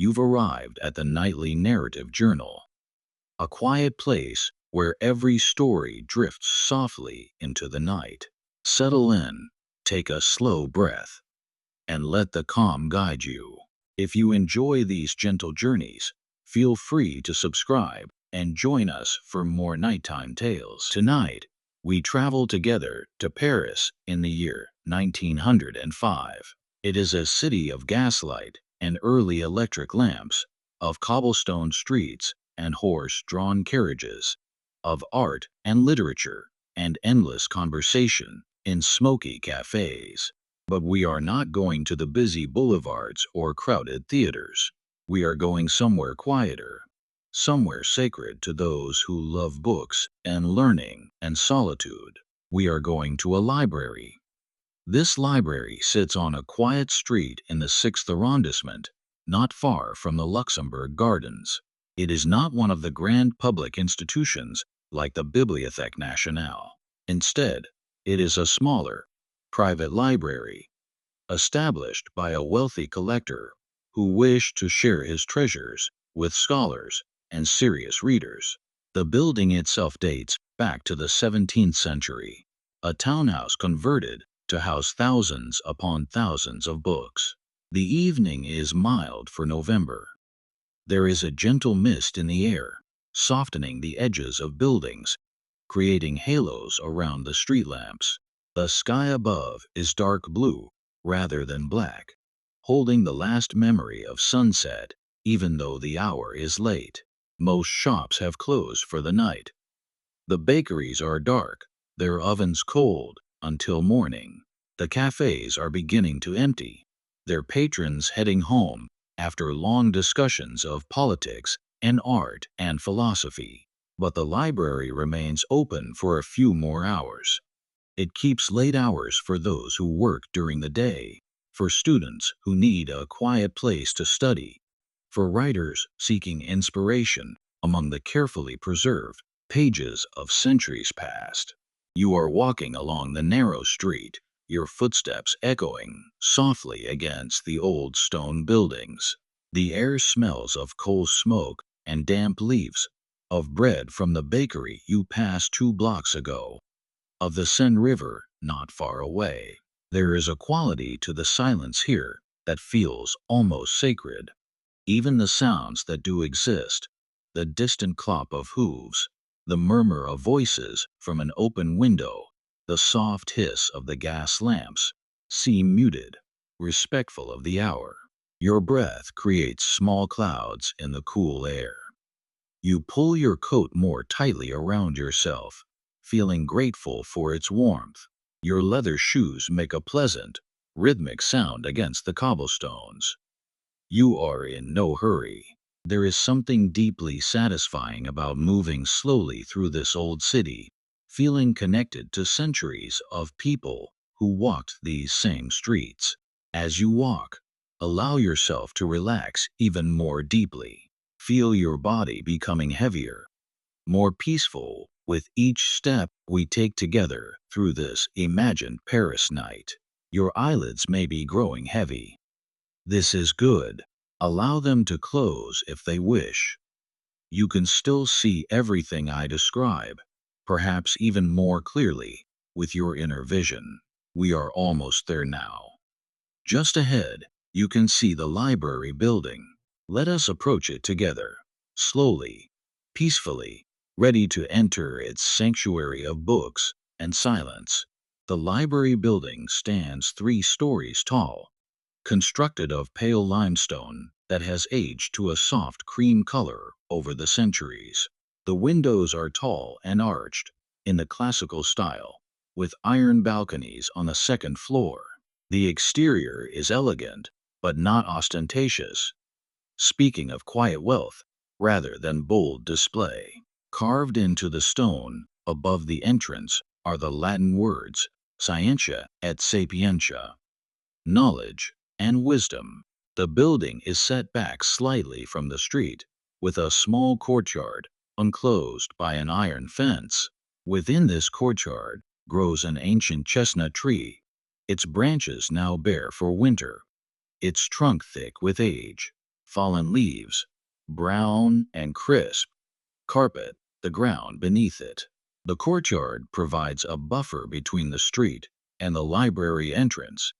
You've arrived at the nightly narrative journal, a quiet place where every story drifts softly into the night. Settle in, take a slow breath, and let the calm guide you. If you enjoy these gentle journeys, feel free to subscribe and join us for more nighttime tales. Tonight, we travel together to Paris in the year 1905. It is a city of gaslight and early electric lamps, of cobblestone streets and horse-drawn carriages, of art and literature and endless conversation in smoky cafes. But we are not going to the busy boulevards or crowded theaters. We are going somewhere quieter, somewhere sacred to those who love books and learning and solitude. We are going to a library. This library sits on a quiet street in the 6th arrondissement, not far from the Luxembourg Gardens. It is not one of the grand public institutions like the Bibliothèque Nationale. Instead, it is a smaller, private library, established by a wealthy collector who wished to share his treasures with scholars and serious readers. The building itself dates back to the 17th century, a townhouse converted to house thousands upon thousands of books. The evening is mild for November. There is a gentle mist in the air, softening the edges of buildings, creating halos around the street lamps. The sky above is dark blue rather than black, holding the last memory of sunset, even though the hour is late. Most shops have closed for the night. The bakeries are dark, their ovens cold, until morning. The cafes are beginning to empty, their patrons heading home after long discussions of politics and art and philosophy. But the library remains open for a few more hours. It keeps late hours for those who work during the day, for students who need a quiet place to study, for writers seeking inspiration among the carefully preserved pages of centuries past. You are walking along the narrow street, your footsteps echoing softly against the old stone buildings. The air smells of coal smoke and damp leaves, of bread from the bakery you passed 2 blocks ago, of the Seine River not far away. There is a quality to the silence here that feels almost sacred. Even the sounds that do exist, the distant clop of hooves, the murmur of voices from an open window, the soft hiss of the gas lamps, seem muted, respectful of the hour. Your breath creates small clouds in the cool air. You pull your coat more tightly around yourself, feeling grateful for its warmth. Your leather shoes make a pleasant, rhythmic sound against the cobblestones. You are in no hurry. There is something deeply satisfying about moving slowly through this old city, feeling connected to centuries of people who walked these same streets. As you walk, allow yourself to relax even more deeply. Feel your body becoming heavier, more peaceful with each step we take together through this imagined Paris night. Your eyelids may be growing heavy. This is good. Allow them to close if they wish. You can still see everything I describe, perhaps even more clearly, with your inner vision. We are almost there now. Just ahead, you can see the library building. Let us approach it together, slowly, peacefully, ready to enter its sanctuary of books and silence. The library building stands 3 stories tall, constructed of pale limestone that has aged to a soft cream color over the centuries. The windows are tall and arched, in the classical style, with iron balconies on the 2nd floor. The exterior is elegant, but not ostentatious, speaking of quiet wealth rather than bold display. Carved into the stone above the entrance are the Latin words scientia et sapientia, knowledge and wisdom. The building is set back slightly from the street, with a small courtyard enclosed by an iron fence. Within this courtyard grows an ancient chestnut tree, its branches now bare for winter, its trunk thick with age. fallen leaves, brown and crisp, carpet the ground beneath it. The courtyard provides a buffer between the street and the library entrance,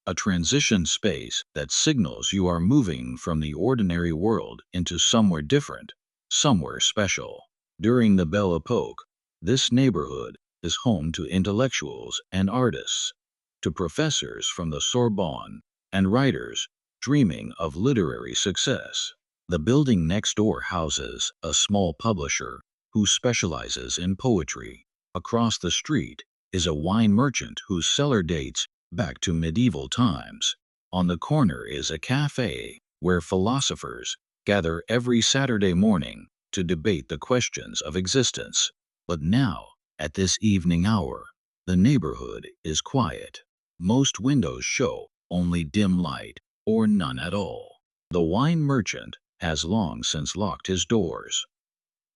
a transition space that signals you are moving from the ordinary world into somewhere different, somewhere special. During the Belle Epoque, this neighborhood is home to intellectuals and artists, to professors from the Sorbonne, and writers dreaming of literary success. The building next door houses a small publisher who specializes in poetry. Across the street is a wine merchant whose cellar dates back to medieval times. On the corner is a cafe where philosophers gather every Saturday morning to debate the questions of existence. But now, at this evening hour, the neighborhood is quiet. Most windows show only dim light or none at all. The wine merchant has long since locked his doors.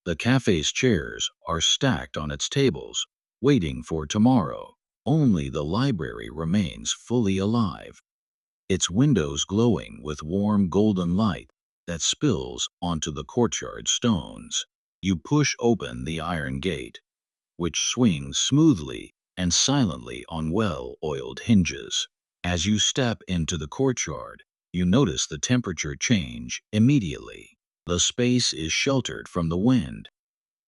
The cafe's chairs are stacked on its tables, waiting for tomorrow. Only the library remains fully alive, its windows glowing with warm golden light that spills onto the courtyard stones. You push open the iron gate, which swings smoothly and silently on well-oiled hinges. As you step into the courtyard, you notice the temperature change immediately. The space is sheltered from the wind,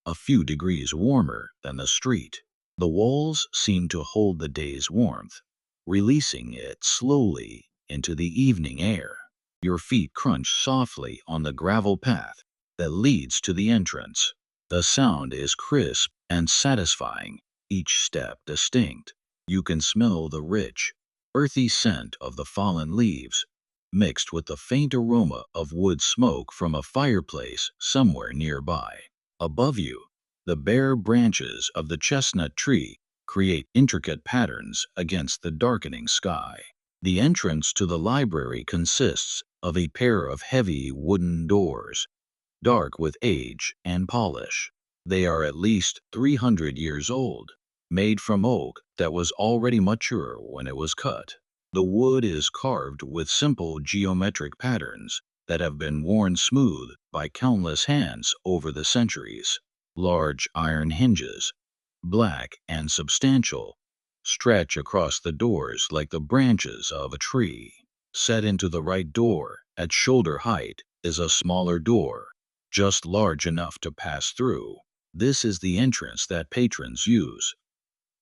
a few degrees warmer than the street. The walls seem to hold the day's warmth, releasing it slowly into the evening air. Your feet crunch softly on the gravel path that leads to the entrance. The sound is crisp and satisfying, each step distinct. You can smell the rich, earthy scent of the fallen leaves, mixed with the faint aroma of wood smoke from a fireplace somewhere nearby. Above you, the bare branches of the chestnut tree create intricate patterns against the darkening sky. The entrance to the library consists of a pair of heavy wooden doors, dark with age and polish. They are at least 300 years old, made from oak that was already mature when it was cut. The wood is carved with simple geometric patterns that have been worn smooth by countless hands over the centuries. Large iron hinges, black and substantial, stretch across the doors like the branches of a tree. Set into the right door, at shoulder height, is a smaller door, just large enough to pass through. This is the entrance that patrons use.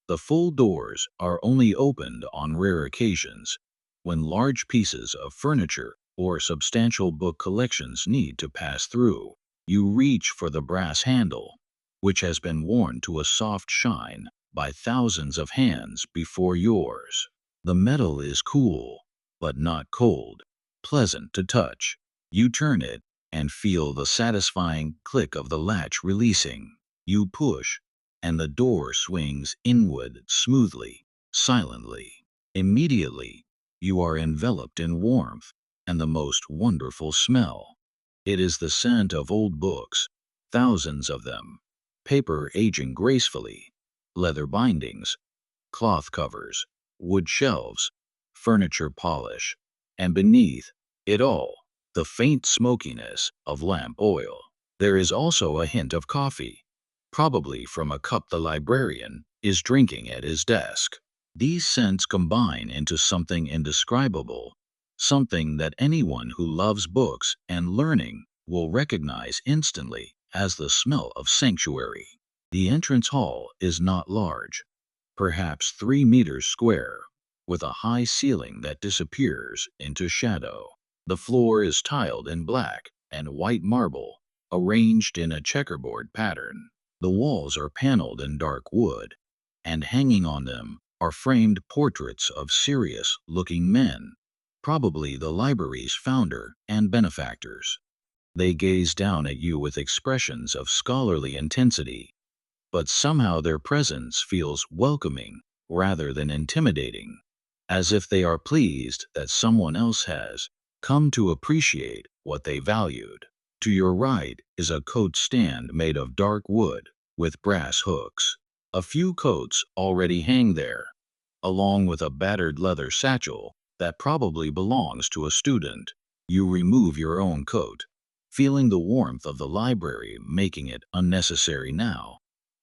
The full doors are only opened on rare occasions, when large pieces of furniture or substantial book collections need to pass through. You reach for the brass handle, which has been worn to a soft shine by thousands of hands before yours. The metal is cool, but not cold, pleasant to touch. You turn it and feel the satisfying click of the latch releasing. You push, and the door swings inward smoothly, silently. Immediately, you are enveloped in warmth and the most wonderful smell. It is the scent of old books, thousands of them, paper aging gracefully, leather bindings, cloth covers, wood shelves, furniture polish, and beneath it all, the faint smokiness of lamp oil. There is also a hint of coffee, probably from a cup the librarian is drinking at his desk. These scents combine into something indescribable, something that anyone who loves books and learning will recognize instantly as the smell of sanctuary. The entrance hall is not large, perhaps 3 meters square, with a high ceiling that disappears into shadow. The floor is tiled in black and white marble, arranged in a checkerboard pattern. The walls are paneled in dark wood, and hanging on them are framed portraits of serious-looking men, probably the library's founder and benefactors. They gaze down at you with expressions of scholarly intensity, but somehow their presence feels welcoming rather than intimidating, as if they are pleased that someone else has come to appreciate what they valued. To your right is a coat stand made of dark wood with brass hooks. A few coats already hang there, along with a battered leather satchel that probably belongs to a student. You remove your own coat, feeling the warmth of the library making it unnecessary now,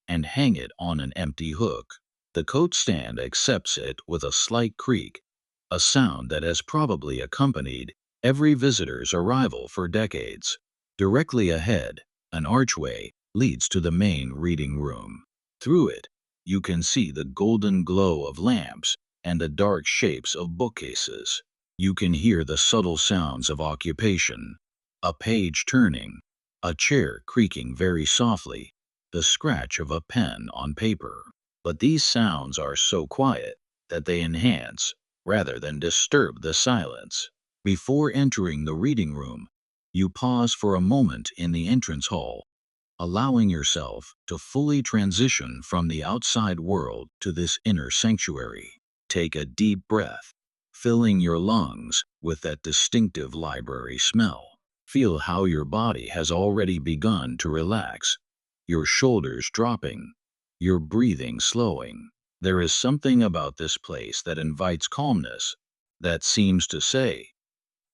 and hang it on an empty hook. The coat stand accepts it with a slight creak, a sound that has probably accompanied every visitor's arrival for decades. Directly ahead, an archway leads to the main reading room. Through it, you can see the golden glow of lamps and the dark shapes of bookcases. You can hear the subtle sounds of occupation, a page turning, a chair creaking very softly, the scratch of a pen on paper. But these sounds are so quiet that they enhance, rather than disturb the silence. Before entering the reading room, you pause for a moment in the entrance hall, allowing yourself to fully transition from the outside world to this inner sanctuary. Take a deep breath, filling your lungs with that distinctive library smell. Feel how your body has already begun to relax, your shoulders dropping, your breathing slowing. There is something about this place that invites calmness, that seems to say,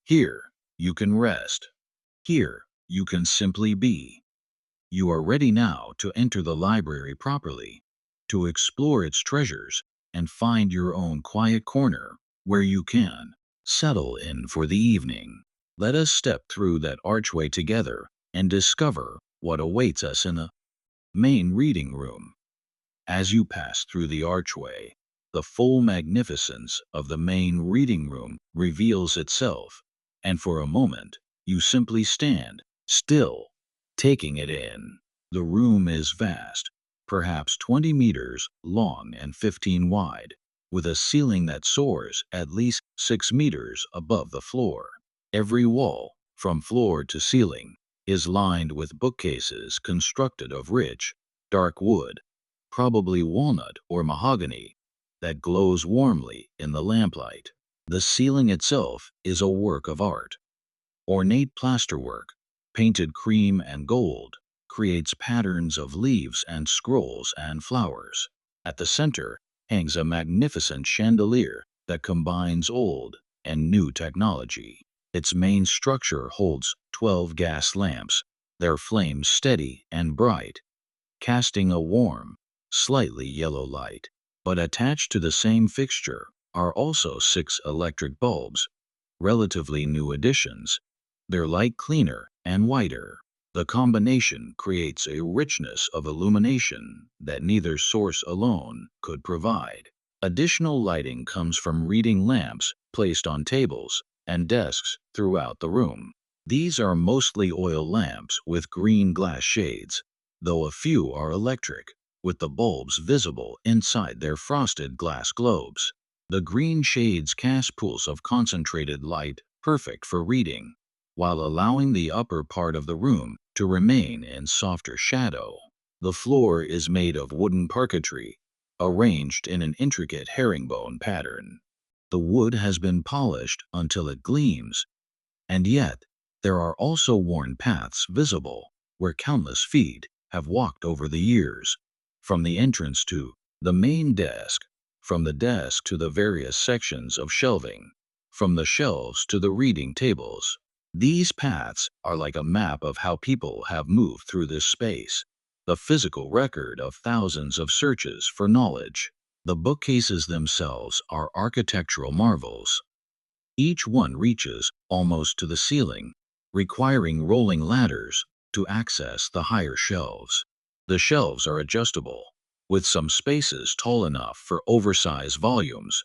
here, you can rest. Here, you can simply be. You are ready now to enter the library properly, to explore its treasures, and find your own quiet corner where you can settle in for the evening. Let us step through that archway together and discover what awaits us in the main reading room. As you pass through the archway, the full magnificence of the main reading room reveals itself, and for a moment, you simply stand still, taking it in. The room is vast, perhaps 20 meters long and 15 wide, with a ceiling that soars at least 6 meters above the floor. Every wall, from floor to ceiling, is lined with bookcases constructed of rich, dark wood, probably walnut or mahogany, that glows warmly in the lamplight. The ceiling itself is a work of art. Ornate plasterwork, painted cream and gold, creates patterns of leaves and scrolls and flowers. At the center hangs a magnificent chandelier that combines old and new technology. Its main structure holds 12 gas lamps, their flames steady and bright, casting a warm, slightly yellow light. But attached to the same fixture are also 6 electric bulbs, relatively new additions. Their light cleaner and whiter. The combination creates a richness of illumination that neither source alone could provide. Additional lighting comes from reading lamps placed on tables and desks throughout the room. These are mostly oil lamps with green glass shades, though a few are electric, with the bulbs visible inside their frosted glass globes. The green shades cast pools of concentrated light perfect for reading, while allowing the upper part of the room to remain in softer shadow. The floor is made of wooden parquetry, arranged in an intricate herringbone pattern. The wood has been polished until it gleams, and yet there are also worn paths visible where countless feet have walked over the years. From the entrance to the main desk, from the desk to the various sections of shelving, from the shelves to the reading tables. These paths are like a map of how people have moved through this space, the physical record of thousands of searches for knowledge. The bookcases themselves are architectural marvels. Each one reaches almost to the ceiling, requiring rolling ladders to access the higher shelves. The shelves are adjustable, with some spaces tall enough for oversized volumes,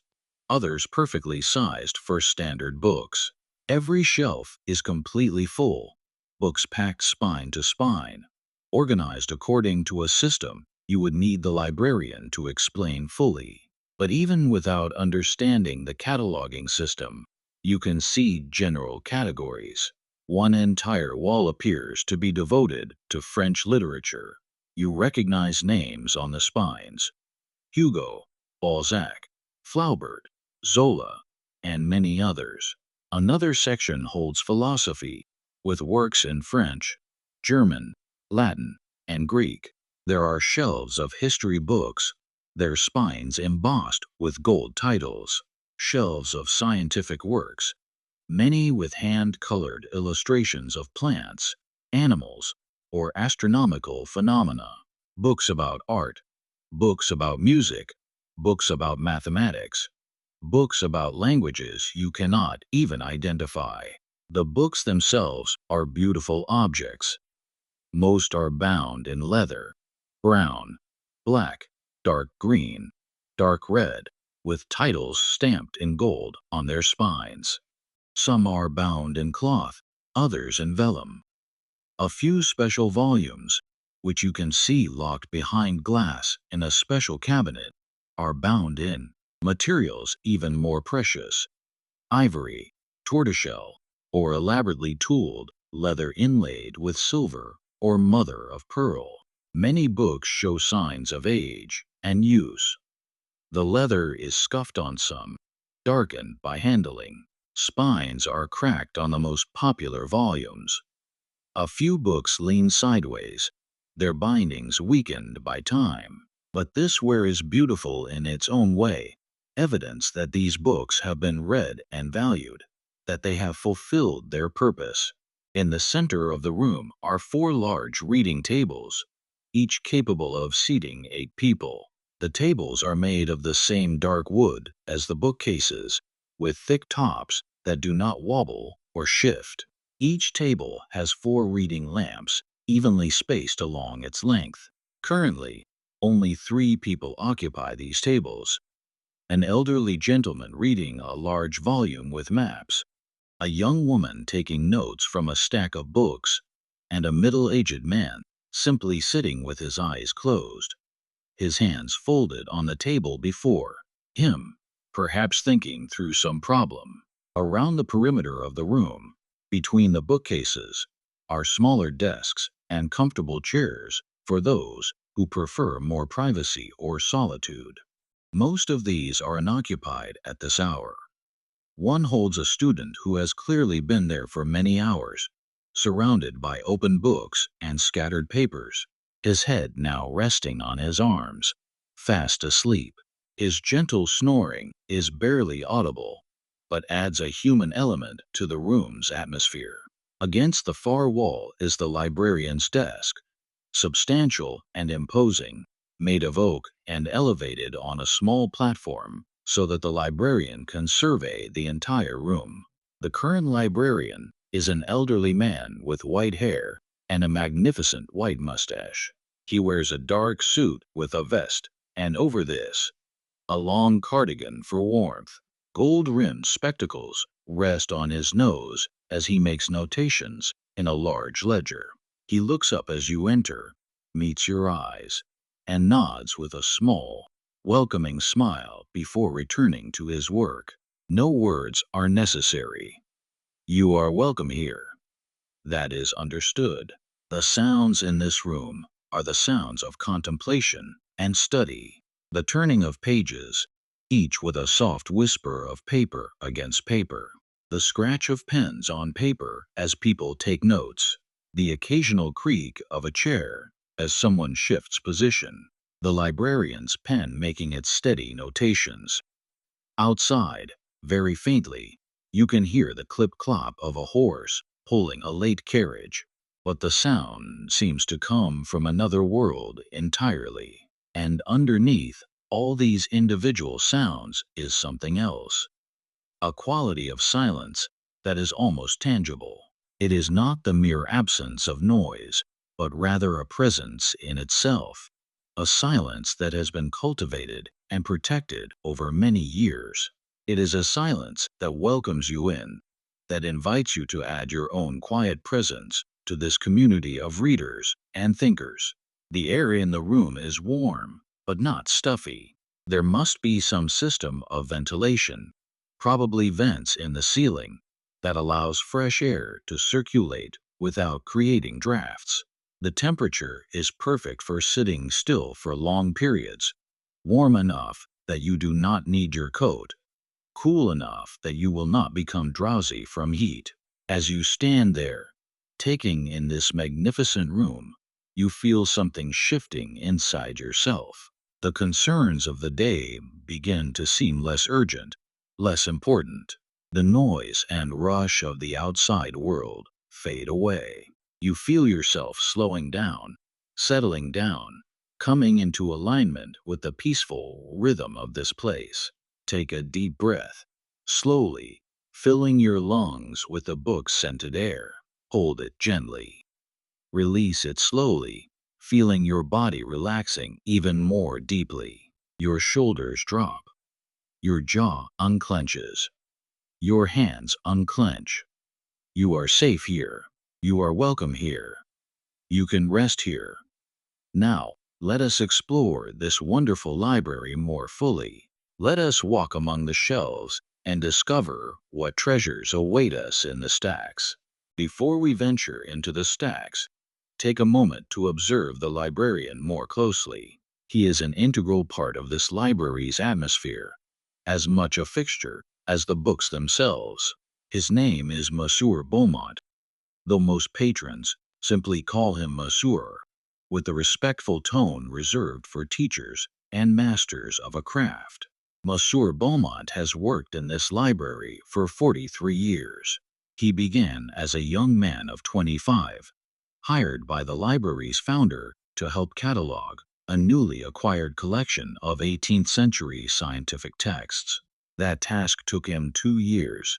others perfectly sized for standard books. Every shelf is completely full, books packed spine to spine, organized according to a system you would need the librarian to explain fully. But even without understanding the cataloging system, you can see general categories. One entire wall appears to be devoted to French literature. You recognize names on the spines: Hugo, Balzac, Flaubert, Zola, and many others. Another section holds philosophy, with works in French, German, Latin, and Greek. There are shelves of history books, their spines embossed with gold titles, shelves of scientific works, many with hand-colored illustrations of plants, animals, or astronomical phenomena. Books about art, books about music, books about mathematics, books about languages you cannot even identify. The books themselves are beautiful objects. Most are bound in leather, brown, black, dark green, dark red, with titles stamped in gold on their spines. Some are bound in cloth, others in vellum. A few special volumes, which you can see locked behind glass in a special cabinet, are bound in materials even more precious: ivory, tortoiseshell, or elaborately tooled leather inlaid with silver or mother of pearl. Many books show signs of age and use. The leather is scuffed on some, darkened by handling. Spines are cracked on the most popular volumes. A few books lean sideways, their bindings weakened by time. But this wear is beautiful in its own way, evidence that these books have been read and valued, that they have fulfilled their purpose. In the center of the room are four large reading tables, each capable of seating 8 people. The tables are made of the same dark wood as the bookcases, with thick tops that do not wobble or shift. Each table has 4 reading lamps, evenly spaced along its length. Currently, only 3 people occupy these tables: an elderly gentleman reading a large volume with maps, a young woman taking notes from a stack of books, and a middle-aged man simply sitting with his eyes closed, his hands folded on the table before him, perhaps thinking through some problem. Around the perimeter of the room, between the bookcases, are smaller desks and comfortable chairs for those who prefer more privacy or solitude. Most of these are unoccupied at this hour. One holds a student who has clearly been there for many hours, surrounded by open books and scattered papers, his head now resting on his arms, fast asleep. His gentle snoring is barely audible, but adds a human element to the room's atmosphere. Against the far wall is the librarian's desk, substantial and imposing, made of oak and elevated on a small platform so that the librarian can survey the entire room. The current librarian is an elderly man with white hair and a magnificent white mustache. He wears a dark suit with a vest, and over this, a long cardigan for warmth. Gold-rimmed spectacles rest on his nose as he makes notations in a large ledger. He looks up as you enter, meets your eyes, and nods with a small, welcoming smile before returning to his work. No words are necessary. You are welcome here. That is understood. The sounds in this room are the sounds of contemplation and study, the turning of pages, each with a soft whisper of paper against paper, the scratch of pens on paper as people take notes, the occasional creak of a chair as someone shifts position, the librarian's pen making its steady notations. Outside, very faintly, you can hear the clip-clop of a horse pulling a late carriage, but the sound seems to come from another world entirely. And underneath all these individual sounds is something else, a quality of silence that is almost tangible. It is not the mere absence of noise, but rather a presence in itself, a silence that has been cultivated and protected over many years. It is a silence that welcomes you in, that invites you to add your own quiet presence to this community of readers and thinkers. The air in the room is warm, but not stuffy. There must be some system of ventilation, probably vents in the ceiling, that allows fresh air to circulate without creating drafts. The temperature is perfect for sitting still for long periods, warm enough that you do not need your coat, cool enough that you will not become drowsy from heat. As you stand there, taking in this magnificent room, you feel something shifting inside yourself. The concerns of the day begin to seem less urgent, less important. The noise and rush of the outside world fade away. You feel yourself slowing down, settling down, coming into alignment with the peaceful rhythm of this place. Take a deep breath, slowly, filling your lungs with the book's scented air. Hold it gently. Release it slowly, feeling your body relaxing even more deeply. Your shoulders drop. Your jaw unclenches. Your hands unclench. You are safe here. You are welcome here. You can rest here. Now, let us explore this wonderful library more fully. Let us walk among the shelves and discover what treasures await us in the stacks. Before we venture into the stacks, take a moment to observe the librarian more closely. He is an integral part of this library's atmosphere, as much a fixture as the books themselves. His name is Monsieur Beaumont, though most patrons simply call him Monsieur, with the respectful tone reserved for teachers and masters of a craft. Monsieur Beaumont has worked in this library for 43 years. He began as a young man of 25, hired by the library's founder to help catalog a newly acquired collection of 18th century scientific texts. That task took him 2 years,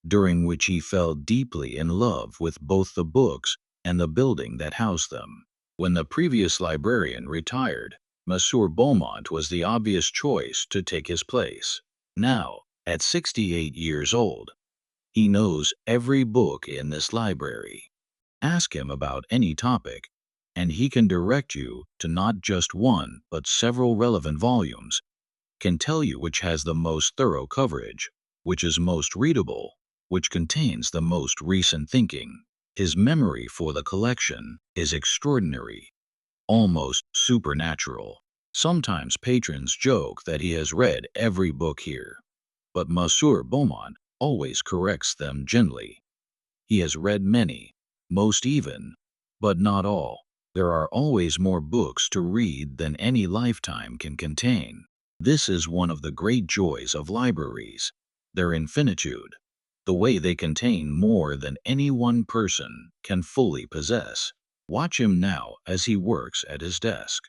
during which he fell deeply in love with both the books and the building that housed them. When the previous librarian retired, Monsieur Beaumont was the obvious choice to take his place. Now, at 68 years old, he knows every book in this library. Ask him about any topic, and he can direct you to not just one but several relevant volumes, can tell you which has the most thorough coverage, which is most readable, which contains the most recent thinking. His memory for the collection is extraordinary, almost supernatural. Sometimes patrons joke that he has read every book here, but Monsieur Beaumont always corrects them gently. He has read many, most even, but not all. There are always more books to read than any lifetime can contain. This is one of the great joys of libraries, their infinitude, the way they contain more than any one person can fully possess. Watch him now as he works at his desk.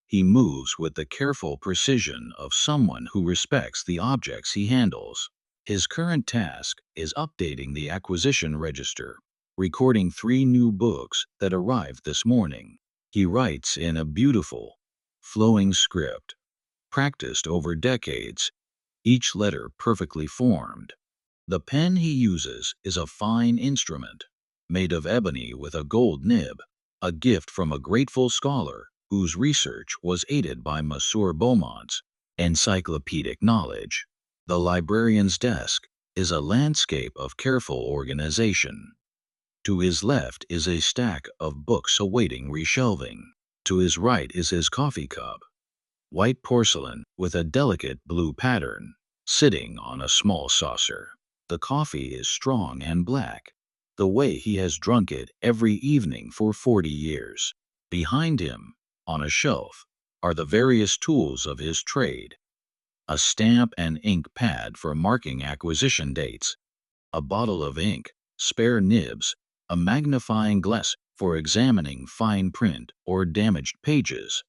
He moves with the careful precision of someone who respects the objects he handles. His current task is updating the acquisition register, recording 3 new books that arrived this morning. He writes in a beautiful, flowing script, practiced over decades, each letter perfectly formed. The pen he uses is a fine instrument, made of ebony with a gold nib, a gift from a grateful scholar whose research was aided by Monsieur Beaumont's encyclopedic knowledge. The librarian's desk is a landscape of careful organization. To his left is a stack of books awaiting reshelving. To his right is his coffee cup, white porcelain with a delicate blue pattern, sitting on a small saucer. The coffee is strong and black, the way he has drunk it every evening for 40 years. Behind him, on a shelf, are the various tools of his trade: a stamp and ink pad for marking acquisition dates, a bottle of ink, spare nibs, a magnifying glass for examining fine print or damaged pages,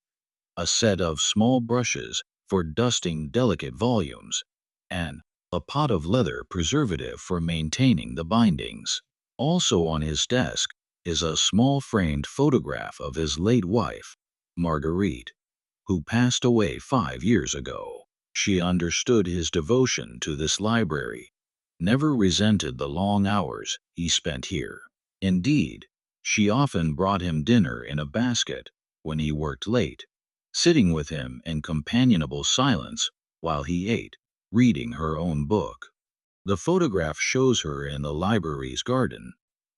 a set of small brushes for dusting delicate volumes, and a pot of leather preservative for maintaining the bindings. Also on his desk is a small framed photograph of his late wife, Marguerite, who passed away 5 years ago. She understood his devotion to this library, never resented the long hours he spent here. Indeed, she often brought him dinner in a basket when he worked late, sitting with him in companionable silence while he ate, reading her own book. The photograph shows her in the library's garden,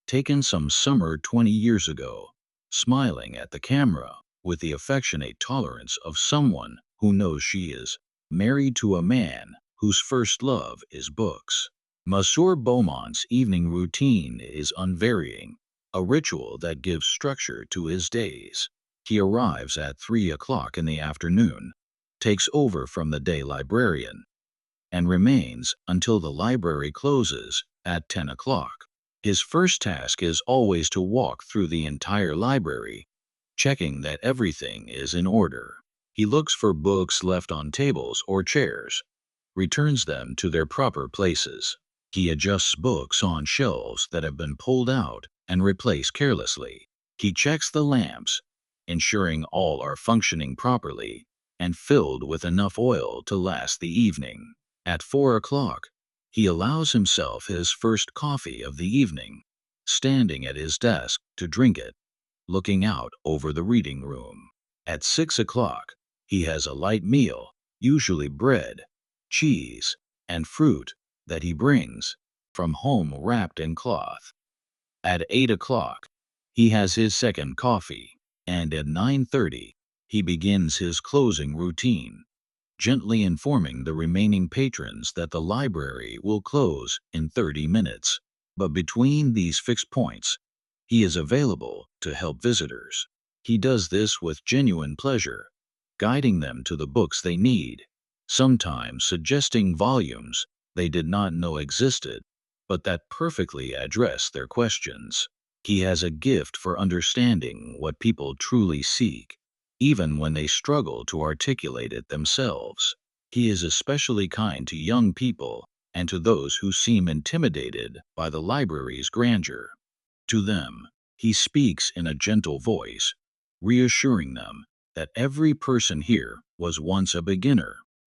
taken some summer 20 years ago, smiling at the camera with the affectionate tolerance of someone who knows she is married to a man whose first love is books. Monsieur Beaumont's evening routine is unvarying, a ritual that gives structure to his days. He arrives at 3 o'clock in the afternoon, takes over from the day librarian, and remains until the library closes at 10 o'clock. His first task is always to walk through the entire library, checking that everything is in order. He looks for books left on tables or chairs, returns them to their proper places. He adjusts books on shelves that have been pulled out and replaced carelessly. He checks the lamps, ensuring all are functioning properly and filled with enough oil to last the evening. At 4 o'clock, he allows himself his first coffee of the evening, standing at his desk to drink it, looking out over the reading room. At 6 o'clock, he has a light meal, usually bread, cheese, and fruit that he brings from home wrapped in cloth. At 8 o'clock, he has his second coffee, and at 9:30, he begins his closing routine, gently informing the remaining patrons that the library will close in 30 minutes. But between these fixed points, he is available to help visitors. He does this with genuine pleasure, guiding them to the books they need, sometimes suggesting volumes they did not know existed, but that perfectly address their questions. He has a gift for understanding what people truly seek, even when they struggle to articulate it themselves. He is especially kind to young people and to those who seem intimidated by the library's grandeur. To them, he speaks in a gentle voice, reassuring them that every person here was once a beginner,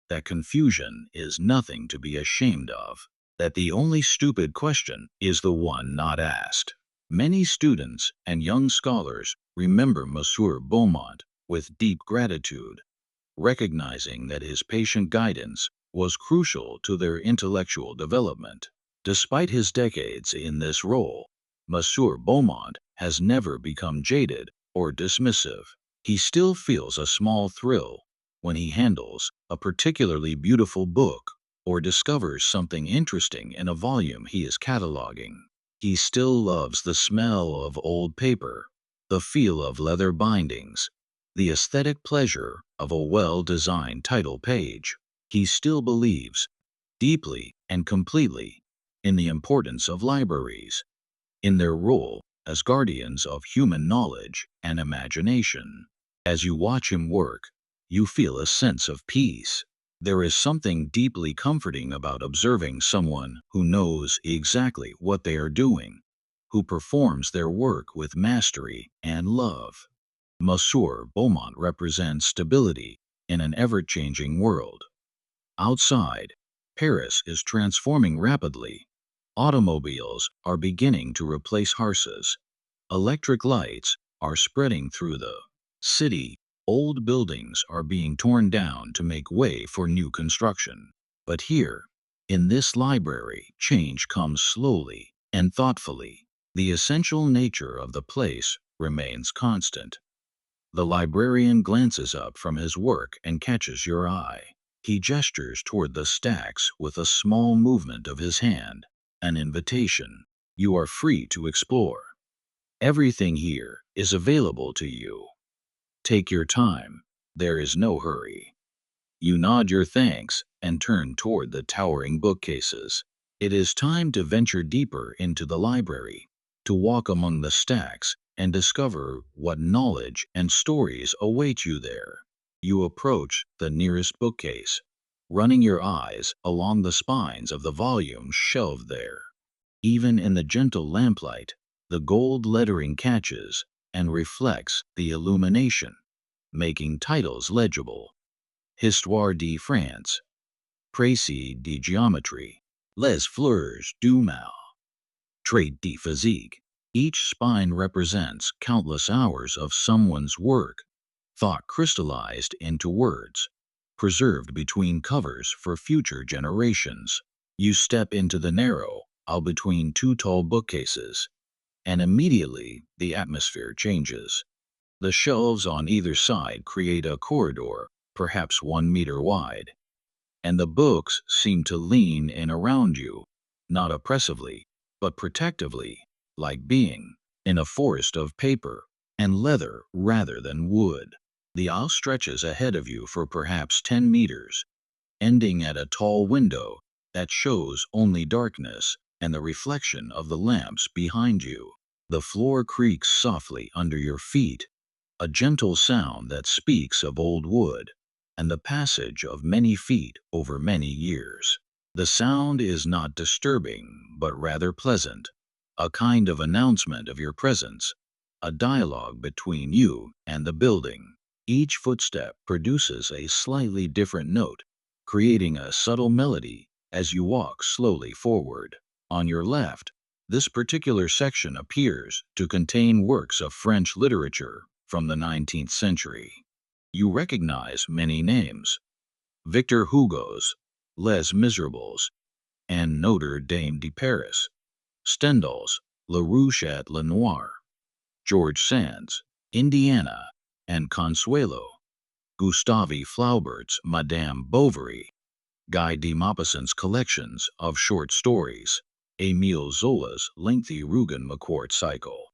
that confusion is nothing to be ashamed of, that the only stupid question is the one not asked. Many students and young scholars remember Monsieur Beaumont with deep gratitude, recognizing that his patient guidance was crucial to their intellectual development. Despite his decades in this role, Monsieur Beaumont has never become jaded or dismissive. He still feels a small thrill when he handles a particularly beautiful book or discovers something interesting in a volume he is cataloging. He still loves the smell of old paper, the feel of leather bindings, the aesthetic pleasure of a well-designed title page. He still believes, deeply and completely, in the importance of libraries, in their role as guardians of human knowledge and imagination. As you watch him work, you feel a sense of peace. There is something deeply comforting about observing someone who knows exactly what they are doing, who performs their work with mastery and love. Monsieur Beaumont represents stability in an ever-changing world. Outside, Paris is transforming rapidly. Automobiles are beginning to replace hearses. Electric lights are spreading through the city. Old buildings are being torn down to make way for new construction. But here, in this library, change comes slowly and thoughtfully. The essential nature of the place remains constant. The librarian glances up from his work and catches your eye. He gestures toward the stacks with a small movement of his hand, an invitation. You are free to explore. Everything here is available to you. Take your time. There is no hurry. You nod your thanks and turn toward the towering bookcases. It is time to venture deeper into the library, to walk among the stacks and discover what knowledge and stories await you there. You approach the nearest bookcase, running your eyes along the spines of the volumes shelved there. Even in the gentle lamplight, the gold lettering catches and reflects the illumination, making titles legible. Histoire de France, Précis de Géométrie, Les Fleurs du Mal, Trait de Physique. Each spine represents countless hours of someone's work, thought crystallized into words, preserved between covers for future generations. You step into the narrow aisle between two tall bookcases, and immediately the atmosphere changes. The shelves on either side create a corridor, perhaps 1 meter wide, and the books seem to lean in around you, not oppressively, but protectively, like being in a forest of paper and leather rather than wood. The aisle stretches ahead of you for perhaps 10 meters, ending at a tall window that shows only darkness and the reflection of the lamps behind you. The floor creaks softly under your feet, a gentle sound that speaks of old wood and the passage of many feet over many years. The sound is not disturbing, but rather pleasant, a kind of announcement of your presence, a dialogue between you and the building. Each footstep produces a slightly different note, creating a subtle melody as you walk slowly forward. On your left, this particular section appears to contain works of French literature from the 19th century. You recognize many names: Victor Hugo's Les Miserables and Notre Dame de Paris, Stendhal's La Ruche et le Noir, George Sand's Indiana and Consuelo, Gustave Flaubert's Madame Bovary, Guy de Maupassant's collections of short stories, Émile Zola's lengthy Rougon-Macquart cycle.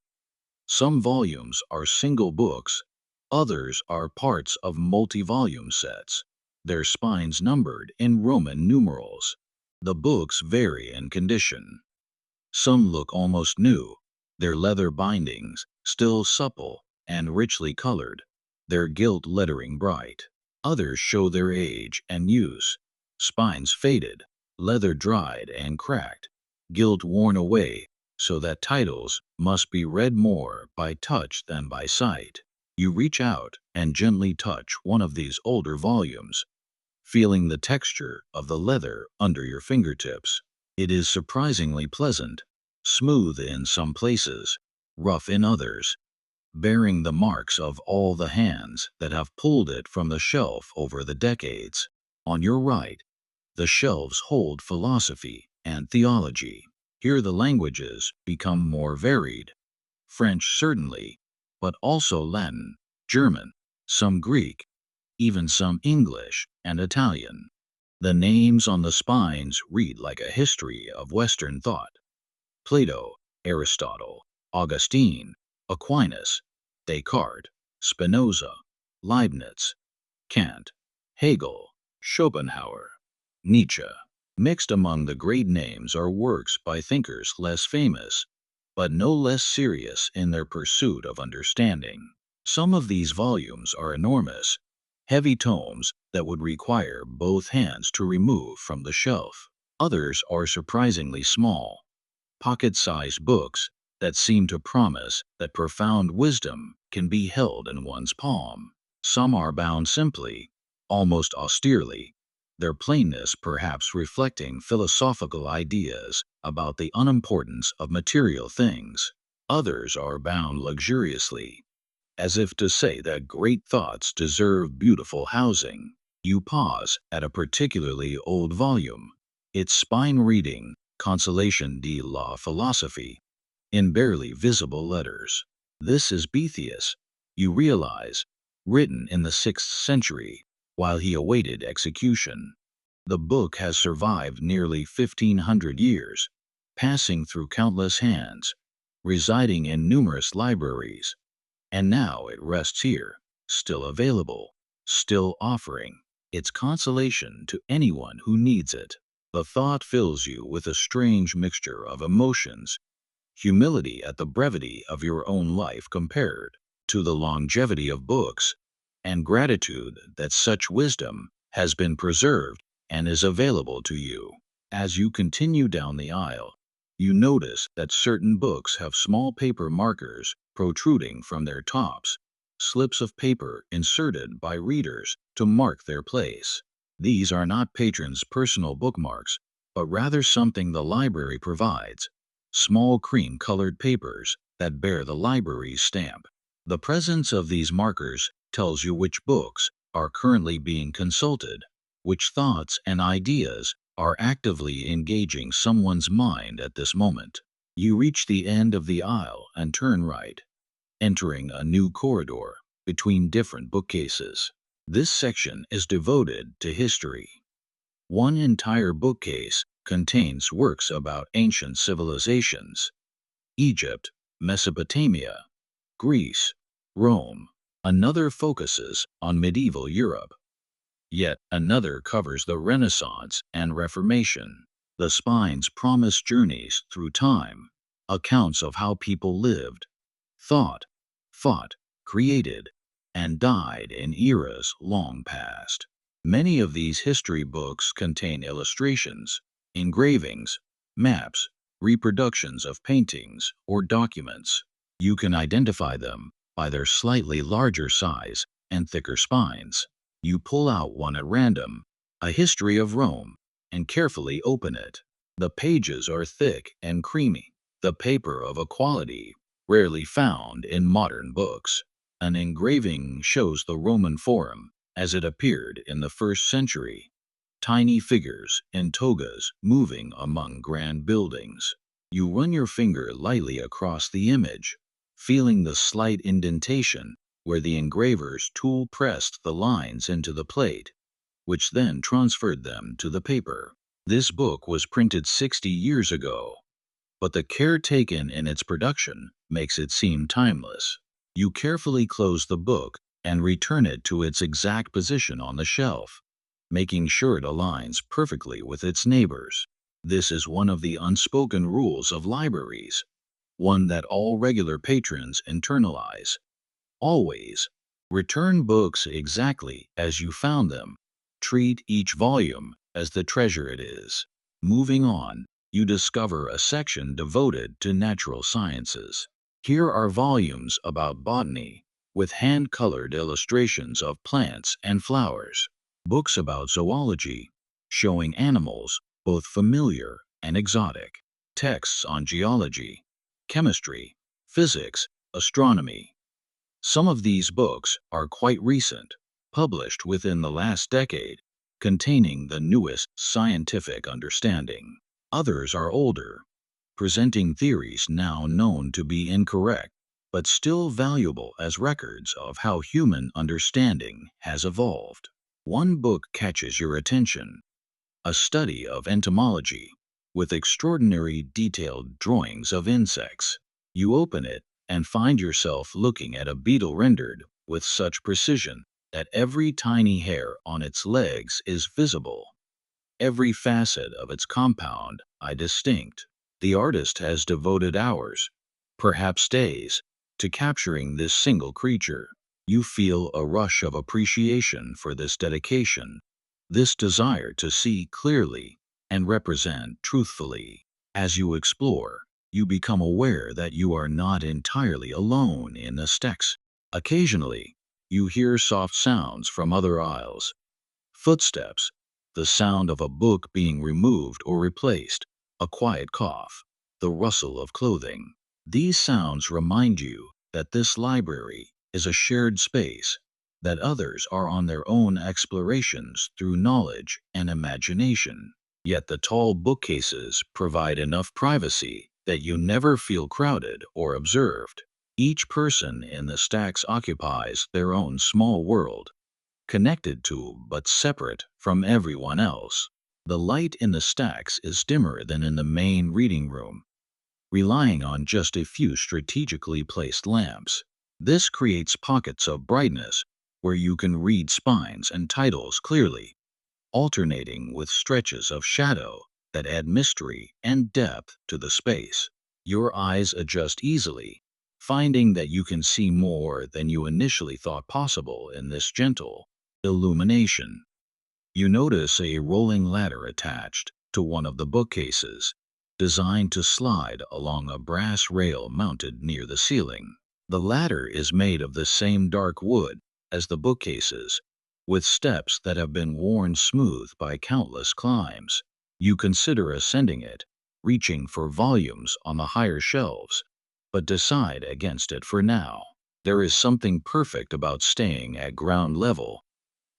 Some volumes are single books, others are parts of multi-volume sets, their spines numbered in Roman numerals. The books vary in condition. Some look almost new, their leather bindings still supple and richly colored, their gilt lettering bright. Others show their age and use, spines faded, leather dried and cracked, gilt worn away, so that titles must be read more by touch than by sight. You reach out and gently touch one of these older volumes, feeling the texture of the leather under your fingertips. It is surprisingly pleasant, smooth in some places, rough in others, bearing the marks of all the hands that have pulled it from the shelf over the decades. On your right, the shelves hold philosophy and theology. Here the languages become more varied. French certainly, but also Latin, German, some Greek, even some English and Italian. The names on the spines read like a history of Western thought: Plato, Aristotle, Augustine, Aquinas, Descartes, Spinoza, Leibniz, Kant, Hegel, Schopenhauer, Nietzsche. Mixed among the great names are works by thinkers less famous, but no less serious in their pursuit of understanding. Some of these volumes are enormous, heavy tomes that would require both hands to remove from the shelf. Others are surprisingly small, pocket-sized books that seem to promise that profound wisdom can be held in one's palm. Some are bound simply, almost austerely, their plainness perhaps reflecting philosophical ideas about the unimportance of material things. Others are bound luxuriously, as if to say that great thoughts deserve beautiful housing. You pause at a particularly old volume, its spine reading Consolation de la Philosophie in barely visible letters. This is Boethius, you realize, written in the 6th century while he awaited execution. The book has survived nearly 1,500 years, passing through countless hands, residing in numerous libraries, and now it rests here, still available, still offering its consolation to anyone who needs it. The thought fills you with a strange mixture of emotions: humility at the brevity of your own life compared to the longevity of books, and gratitude that such wisdom has been preserved and is available to you. As you continue down the aisle, you notice that certain books have small paper markers protruding from their tops, slips of paper inserted by readers to mark their place. These are not patrons' personal bookmarks, but rather something the library provides: small cream-colored papers that bear the library's stamp. The presence of these markers tells you which books are currently being consulted, which thoughts and ideas are actively engaging someone's mind at this moment. You reach the end of the aisle and turn right, entering a new corridor between different bookcases. This section is devoted to history. One entire bookcase contains works about ancient civilizations: Egypt, Mesopotamia, Greece, Rome. Another focuses on medieval Europe. Yet another covers the Renaissance and Reformation. The spines promise journeys through time, accounts of how people lived, thought, fought, created, and died in eras long past. Many of these history books contain illustrations, engravings, maps, reproductions of paintings or documents. You can identify them by their slightly larger size and thicker spines. You pull out one at random, a history of Rome, and carefully open it. The pages are thick and creamy, the paper of a quality rarely found in modern books. An engraving shows the Roman Forum as it appeared in the first century. Tiny figures in togas moving among grand buildings. You run your finger lightly across the image, feeling the slight indentation where the engraver's tool pressed the lines into the plate, which then transferred them to the paper. This book was printed 60 years ago, but the care taken in its production makes it seem timeless. You carefully close the book and return it to its exact position on the shelf, making sure it aligns perfectly with its neighbors. This is one of the unspoken rules of libraries, one that all regular patrons internalize. Always return books exactly as you found them. Treat each volume as the treasure it is. Moving on, you discover a section devoted to natural sciences. Here are volumes about botany, with hand-colored illustrations of plants and flowers. Books about zoology, showing animals both familiar and exotic. Texts on geology, chemistry, physics, astronomy. Some of these books are quite recent, published within the last decade, containing the newest scientific understanding. Others are older, presenting theories now known to be incorrect, but still valuable as records of how human understanding has evolved. One book catches your attention, a study of entomology, with extraordinary detailed drawings of insects. You open it and find yourself looking at a beetle rendered with such precision that every tiny hair on its legs is visible, every facet of its compound distinct. The artist has devoted hours, perhaps days, to capturing this single creature. You feel a rush of appreciation for this dedication, this desire to see clearly and represent truthfully. As you explore, you become aware that you are not entirely alone in the stacks. Occasionally, you hear soft sounds from other aisles, footsteps, the sound of a book being removed or replaced, a quiet cough, the rustle of clothing. These sounds remind you that this library is a shared space, that others are on their own explorations through knowledge and imagination. Yet the tall bookcases provide enough privacy that you never feel crowded or observed. Each person in the stacks occupies their own small world, connected to but separate from everyone else. The light in the stacks is dimmer than in the main reading room, relying on just a few strategically placed lamps. This creates pockets of brightness where you can read spines and titles clearly, alternating with stretches of shadow that add mystery and depth to the space. Your eyes adjust easily, finding that you can see more than you initially thought possible in this gentle illumination. You notice a rolling ladder attached to one of the bookcases, designed to slide along a brass rail mounted near the ceiling. The ladder is made of the same dark wood as the bookcases, with steps that have been worn smooth by countless climbs. You consider ascending it, reaching for volumes on the higher shelves, but decide against it for now. There is something perfect about staying at ground level,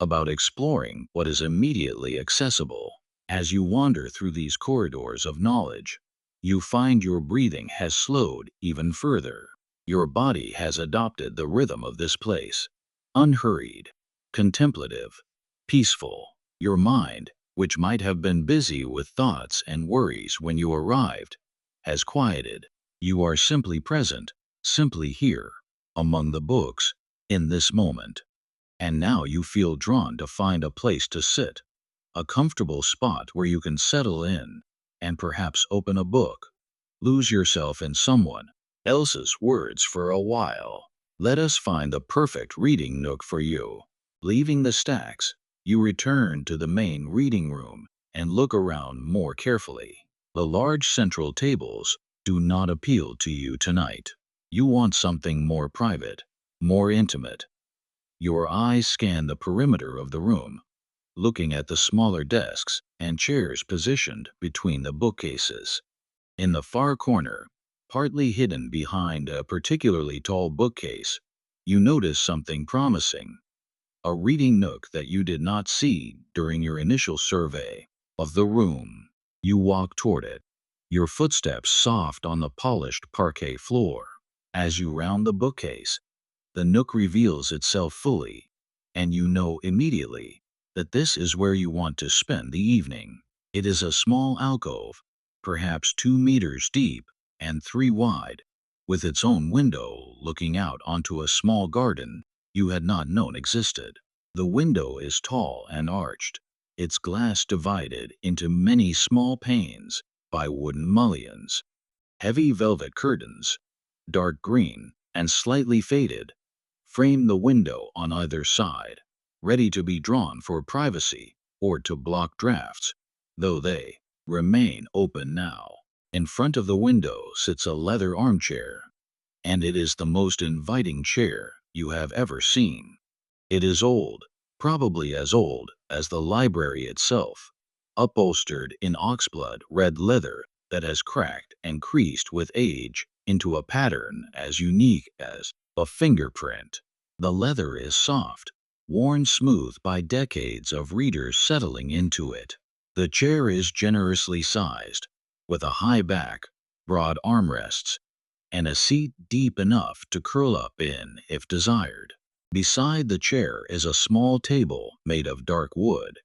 about exploring what is immediately accessible. As you wander through these corridors of knowledge, you find your breathing has slowed even further. Your body has adopted the rhythm of this place, unhurried, contemplative, peaceful. Your mind, which might have been busy with thoughts and worries when you arrived, has quieted. You are simply present, simply here, among the books, in this moment. And now you feel drawn to find a place to sit, a comfortable spot where you can settle in and perhaps open a book, lose yourself in someone else's words for a while. Let us find the perfect reading nook for you. Leaving the stacks, you return to the main reading room and look around more carefully. The large central tables do not appeal to you tonight. You want something more private, more intimate. Your eyes scan the perimeter of the room, looking at the smaller desks and chairs positioned between the bookcases. In the far corner, partly hidden behind a particularly tall bookcase, you notice something promising, a reading nook that you did not see during your initial survey of the room. You walk toward it, your footsteps soft on the polished parquet floor. As you round the bookcase, the nook reveals itself fully, and you know immediately that this is where you want to spend the evening. It is a small alcove, perhaps 2 meters deep and 3 wide, with its own window looking out onto a small garden you had not known existed. The window is tall and arched, its glass divided into many small panes by wooden mullions. Heavy velvet curtains, dark green and slightly faded, frame the window on either side, ready to be drawn for privacy or to block drafts, though they remain open now. In front of the window sits a leather armchair, and it is the most inviting chair you have ever seen. It is old, probably as old as the library itself, upholstered in oxblood red leather that has cracked and creased with age into a pattern as unique as a fingerprint. The leather is soft, worn smooth by decades of readers settling into it. The chair is generously sized, with a high back, broad armrests, and a seat deep enough to curl up in if desired. Beside the chair is a small table made of dark wood,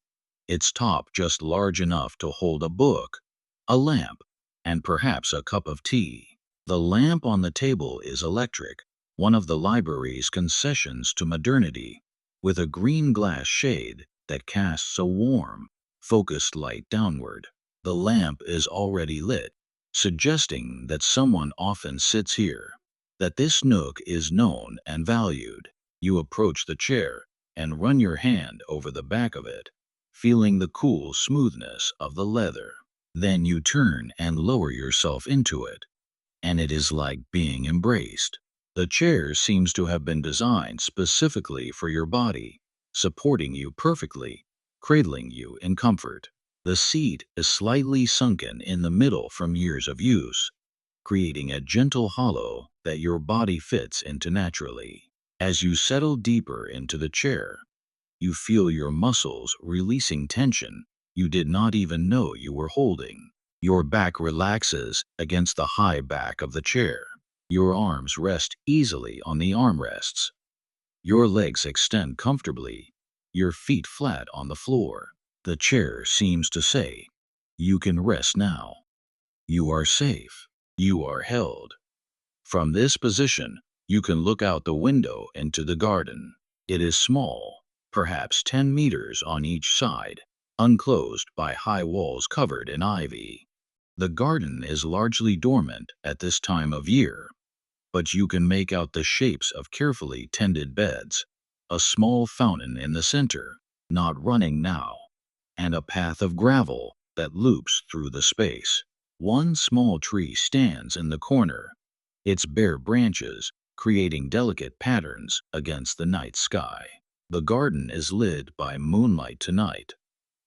its top just large enough to hold a book, a lamp, and perhaps a cup of tea. The lamp on the table is electric, one of the library's concessions to modernity, with a green glass shade that casts a warm, focused light downward. The lamp is already lit, suggesting that someone often sits here, that this nook is known and valued. You approach the chair and run your hand over the back of it, feeling the cool smoothness of the leather. Then you turn and lower yourself into it, and it is like being embraced. The chair seems to have been designed specifically for your body, supporting you perfectly, cradling you in comfort. The seat is slightly sunken in the middle from years of use, creating a gentle hollow that your body fits into naturally. As you settle deeper into the chair, you feel your muscles releasing tension you did not even know you were holding. Your back relaxes against the high back of the chair. Your arms rest easily on the armrests. Your legs extend comfortably, your feet flat on the floor. The chair seems to say, "You can rest now. You are safe. You are held." From this position, you can look out the window into the garden. It is small, perhaps 10 meters on each side, enclosed by high walls covered in ivy. The garden is largely dormant at this time of year, but you can make out the shapes of carefully tended beds, a small fountain in the center, not running now, and a path of gravel that loops through the space. One small tree stands in the corner, its bare branches creating delicate patterns against the night sky. The garden is lit by moonlight tonight,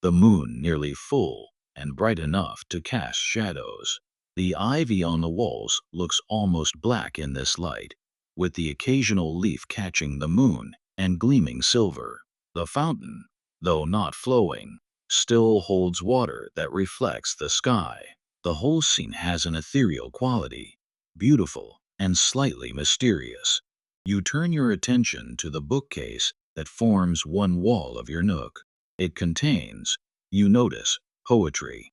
the moon nearly full and bright enough to cast shadows. The ivy on the walls looks almost black in this light, with the occasional leaf catching the moon and gleaming silver. The fountain, though not flowing, still holds water that reflects the sky. The whole scene has an ethereal quality, beautiful and slightly mysterious. You turn your attention to the bookcase that forms one wall of your nook. It contains, you notice, poetry.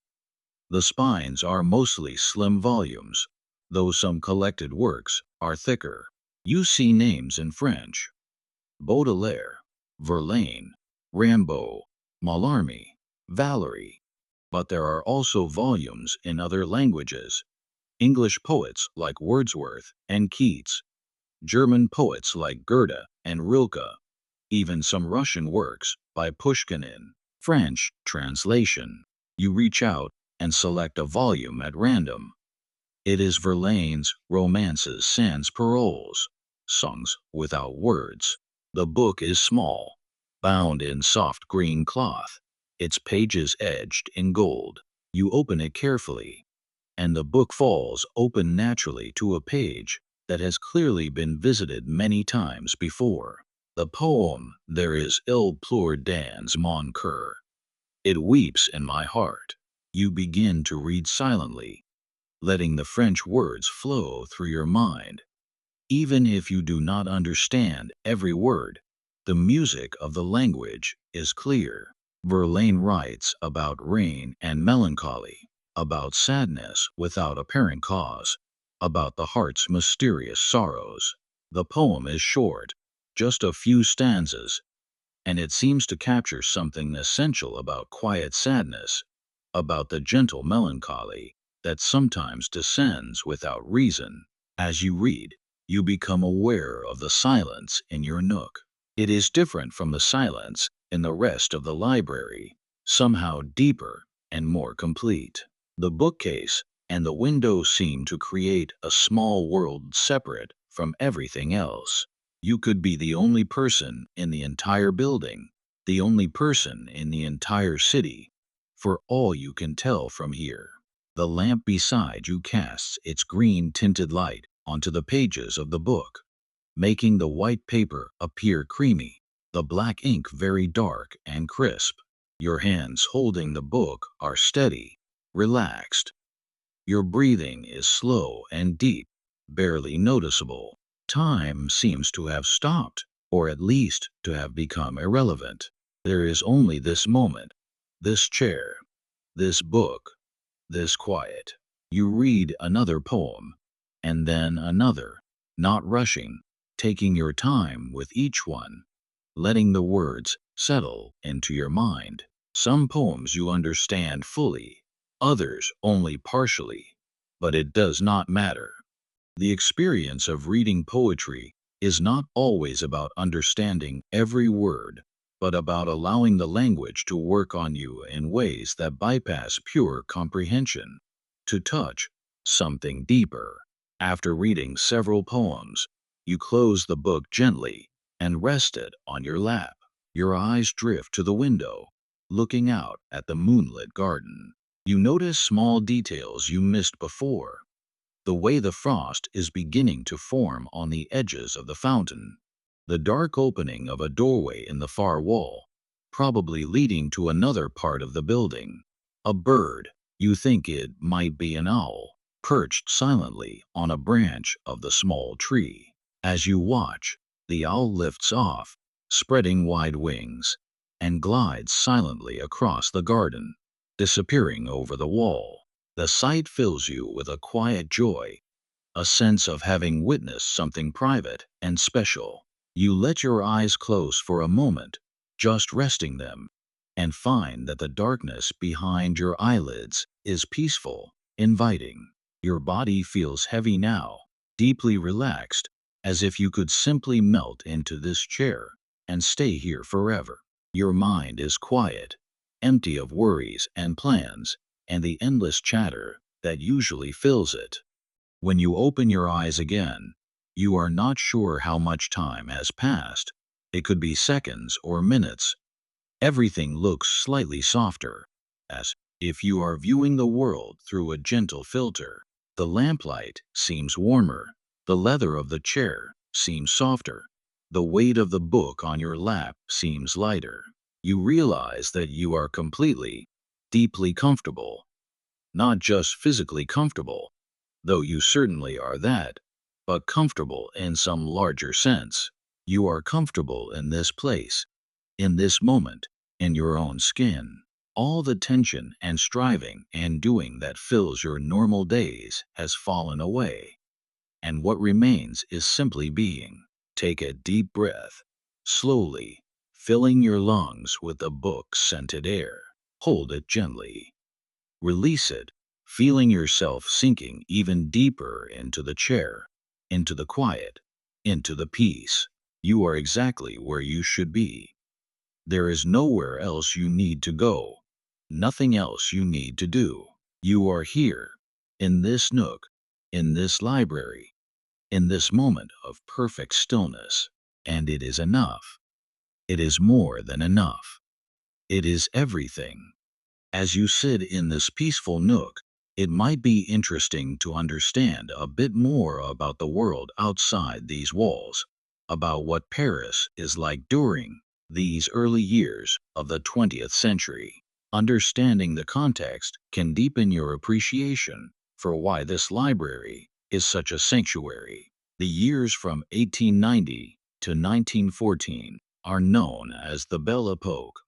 The spines are mostly slim volumes, though some collected works are thicker. You see names in French: Baudelaire, Verlaine, Rambo, Mallarmé, Valery. But there are also volumes in other languages. English poets like Wordsworth and Keats, German poets like Goethe and Rilke, even some Russian works by Pushkin. French translation. You reach out and select a volume at random. It is Verlaine's Romances sans paroles, songs without words. The book is small, bound in soft green cloth, its pages edged in gold. You open it carefully, and the book falls open naturally to a page that has clearly been visited many times before. The poem, There is Il pleure dans mon cœur. It weeps in my heart. You begin to read silently, letting the French words flow through your mind. Even if you do not understand every word, the music of the language is clear. Verlaine writes about rain and melancholy, about sadness without apparent cause, about the heart's mysterious sorrows. The poem is short, just a few stanzas, and it seems to capture something essential about quiet sadness, about the gentle melancholy that sometimes descends without reason. As you read, you become aware of the silence in your nook. It is different from the silence in the rest of the library, somehow deeper and more complete. The bookcase and the window seem to create a small world separate from everything else. You could be the only person in the entire building, the only person in the entire city, for all you can tell from here. The lamp beside you casts its green-tinted light onto the pages of the book, making the white paper appear creamy, the black ink very dark and crisp. Your hands holding the book are steady, relaxed. Your breathing is slow and deep, barely noticeable. Time seems to have stopped, or at least to have become irrelevant. There is only this moment, this chair, this book, this quiet. You read another poem, and then another, not rushing, taking your time with each one, letting the words settle into your mind. Some poems you understand fully, others only partially, but it does not matter. The experience of reading poetry is not always about understanding every word, but about allowing the language to work on you in ways that bypass pure comprehension, to touch something deeper. After reading several poems, you close the book gently and rest it on your lap. Your eyes drift to the window, looking out at the moonlit garden. You notice small details you missed before, the way the frost is beginning to form on the edges of the fountain, the dark opening of a doorway in the far wall, probably leading to another part of the building. A bird, you think it might be an owl, perched silently on a branch of the small tree. As you watch, the owl lifts off, spreading wide wings, and glides silently across the garden, disappearing over the wall. The sight fills you with a quiet joy, a sense of having witnessed something private and special. You let your eyes close for a moment, just resting them, and find that the darkness behind your eyelids is peaceful, inviting. Your body feels heavy now, deeply relaxed, as if you could simply melt into this chair and stay here forever. Your mind is quiet, empty of worries and plans, and the endless chatter that usually fills it. When you open your eyes again, you are not sure how much time has passed. It could be seconds or minutes. Everything looks slightly softer, as if you are viewing the world through a gentle filter. The lamplight seems warmer, the leather of the chair seems softer, the weight of the book on your lap seems lighter. You realize that you are completely, deeply comfortable. Not just physically comfortable, though you certainly are that, but comfortable in some larger sense. You are comfortable in this place, in this moment, in your own skin. All the tension and striving and doing that fills your normal days has fallen away, and what remains is simply being. Take a deep breath, slowly, filling your lungs with the book-scented air. Hold it gently. Release it, feeling yourself sinking even deeper into the chair, into the quiet, into the peace. You are exactly where you should be. There is nowhere else you need to go, nothing else you need to do. You are here, in this nook, in this library, in this moment of perfect stillness, and it is enough. It is more than enough. It is everything. As you sit in this peaceful nook, it might be interesting to understand a bit more about the world outside these walls, about what Paris is like during these early years of the 20th century. Understanding the context can deepen your appreciation for why this library is such a sanctuary. The years from 1890 to 1914 are known as the Belle Epoque,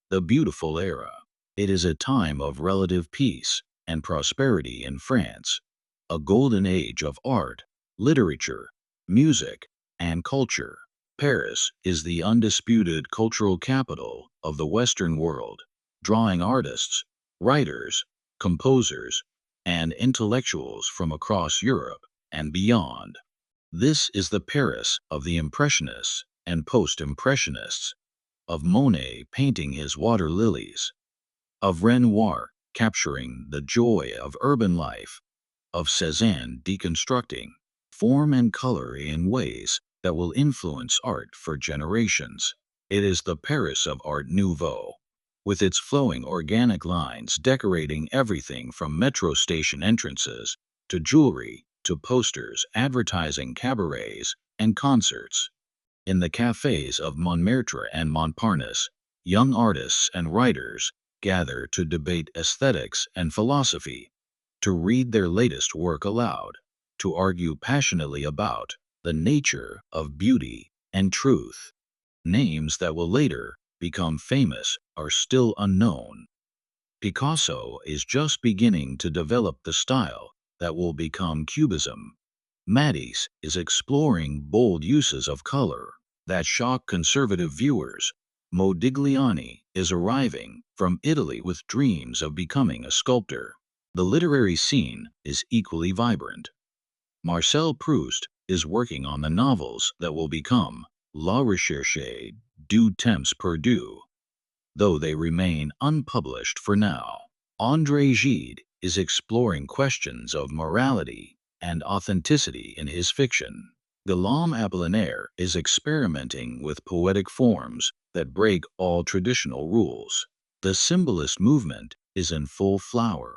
the beautiful era. It is a time of relative peace and prosperity in France, a golden age of art, literature, music, and culture. Paris is the undisputed cultural capital of the Western world, drawing artists, writers, composers, and intellectuals from across Europe and beyond. This is the Paris of the Impressionists and Post-Impressionists, of Monet painting his water lilies, of Renoir capturing the joy of urban life, of Cézanne deconstructing form and color in ways that will influence art for generations. It is the Paris of Art Nouveau, with its flowing organic lines decorating everything from metro station entrances to jewelry to posters advertising cabarets and concerts. In the cafes of Montmartre and Montparnasse, young artists and writers gather to debate aesthetics and philosophy, to read their latest work aloud, to argue passionately about the nature of beauty and truth. Names that will later become famous are still unknown. Picasso is just beginning to develop the style that will become Cubism. Matisse is exploring bold uses of color that shock conservative viewers. Modigliani is arriving from Italy with dreams of becoming a sculptor. The literary scene is equally vibrant. Marcel Proust is working on the novels that will become La Recherche du Temps Perdu, though they remain unpublished for now. André Gide is exploring questions of morality and authenticity in his fiction. Guillaume Apollinaire is experimenting with poetic forms that break all traditional rules. The symbolist movement is in full flower,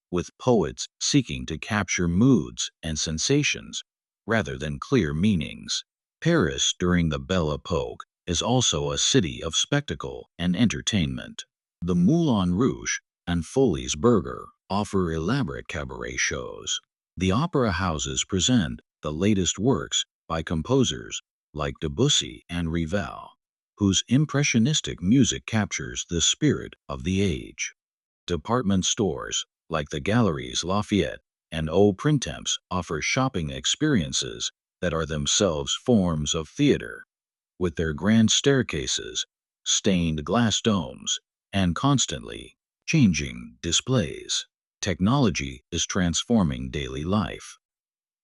with poets seeking to capture moods and sensations rather than clear meanings. Paris during the Belle Epoque is also a city of spectacle and entertainment. The Moulin Rouge and Folies Berger offer elaborate cabaret shows. The opera houses present the latest works by composers like Debussy and Ravel, whose impressionistic music captures the spirit of the age. Department stores like the Galeries Lafayette and Au Printemps offer shopping experiences that are themselves forms of theater, with their grand staircases, stained glass domes, and constantly changing displays. Technology is transforming daily life.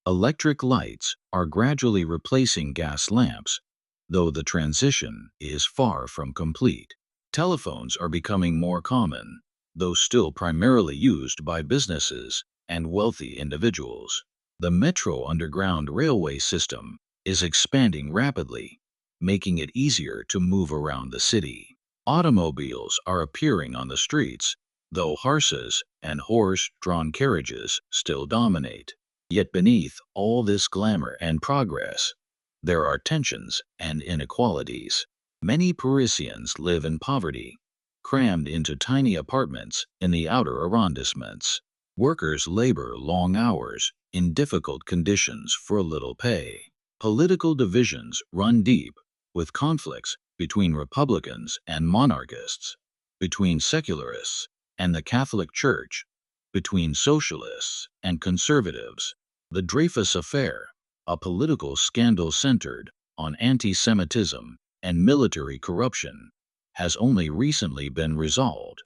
Electric lights are gradually replacing gas lamps, though the transition is far from complete. Telephones are becoming more common, though still primarily used by businesses and wealthy individuals. The Metro Underground Railway system is expanding rapidly, making it easier to move around the city. Automobiles are appearing on the streets, though hearses and horse-drawn carriages still dominate. Yet beneath all this glamour and progress, there are tensions and inequalities. Many Parisians live in poverty, crammed into tiny apartments in the outer arrondissements. Workers labor long hours in difficult conditions for little pay. Political divisions run deep, with conflicts between Republicans and monarchists, between secularists and the Catholic Church, between socialists and conservatives. The Dreyfus Affair, a political scandal centered on anti-Semitism, and military corruption, has only recently been resolved,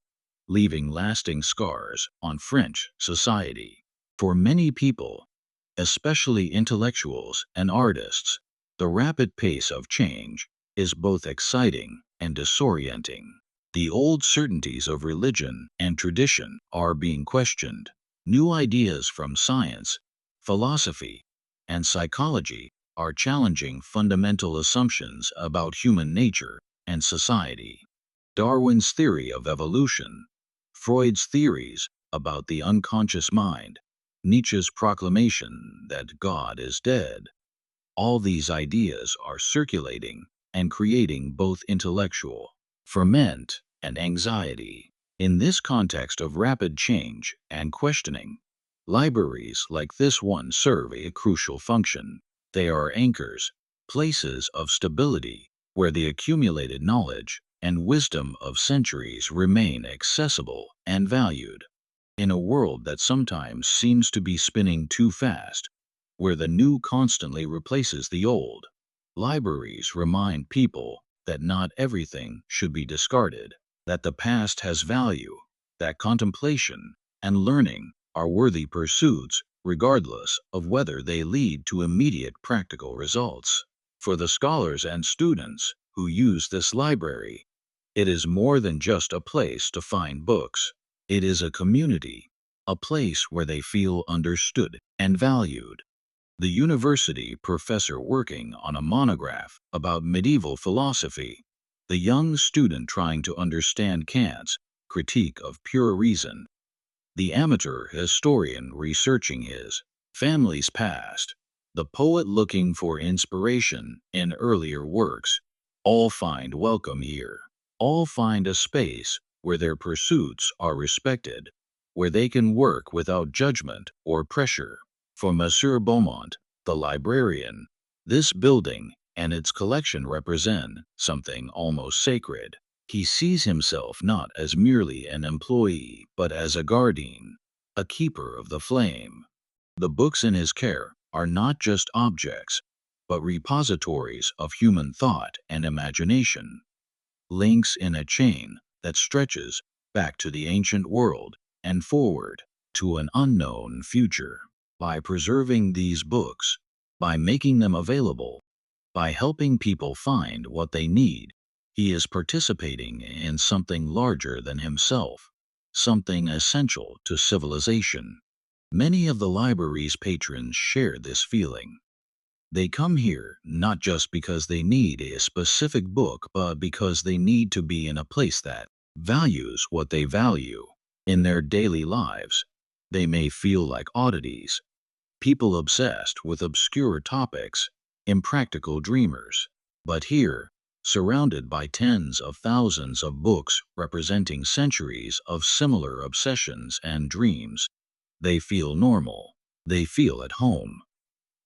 leaving lasting scars on French society. For many people, especially intellectuals and artists, the rapid pace of change is both exciting and disorienting. The old certainties of religion and tradition are being questioned. New ideas from science, philosophy, and psychology are challenging fundamental assumptions about human nature and society. Darwin's theory of evolution, Freud's theories about the unconscious mind, Nietzsche's proclamation that God is dead, all these ideas are circulating and creating both intellectual ferment and anxiety. In this context of rapid change and questioning, libraries like this one serve a crucial function. They are anchors, places of stability, where the accumulated knowledge and wisdom of centuries remain accessible and valued. In a world that sometimes seems to be spinning too fast, where the new constantly replaces the old, libraries remind people that not everything should be discarded, that the past has value, that contemplation and learning are worthy pursuits regardless of whether they lead to immediate practical results. For the scholars and students who use this library, it is more than just a place to find books. It is a community, a place where they feel understood and valued. The university professor working on a monograph about medieval philosophy, the young student trying to understand Kant's critique of pure reason, the amateur historian researching his family's past, the poet looking for inspiration in earlier works, all find welcome here. All find a space where their pursuits are respected, where they can work without judgment or pressure. For Monsieur Beaumont, the librarian, this building and its collection represent something almost sacred. He sees himself not as merely an employee, but as a guardian, a keeper of the flame. The books in his care are not just objects, but repositories of human thought and imagination, links in a chain that stretches back to the ancient world and forward to an unknown future. By preserving these books, by making them available, by helping people find what they need, he is participating in something larger than himself, something essential to civilization. Many of the library's patrons share this feeling. They come here not just because they need a specific book, but because they need to be in a place that values what they value. In their daily lives, they may feel like oddities, people obsessed with obscure topics, impractical dreamers. But here, surrounded by tens of thousands of books representing centuries of similar obsessions and dreams, they feel normal. They feel at home.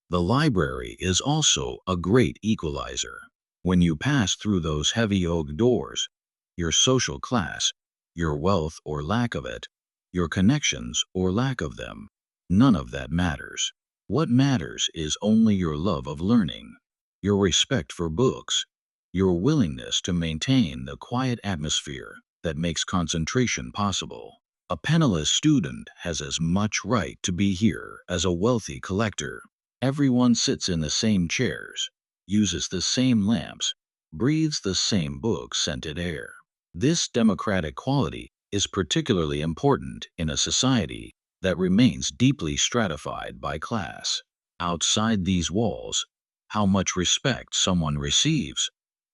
The library is also a great equalizer. When you pass through those heavy oak doors, your social class, your wealth or lack of it, your connections or lack of them, none of that matters. What matters is only your love of learning, your respect for books, your willingness to maintain the quiet atmosphere that makes concentration possible. A penniless student has as much right to be here as a wealthy collector. Everyone sits in the same chairs, uses the same lamps, breathes the same book-scented air. This democratic quality is particularly important in a society that remains deeply stratified by class. Outside these walls, how much respect someone receives,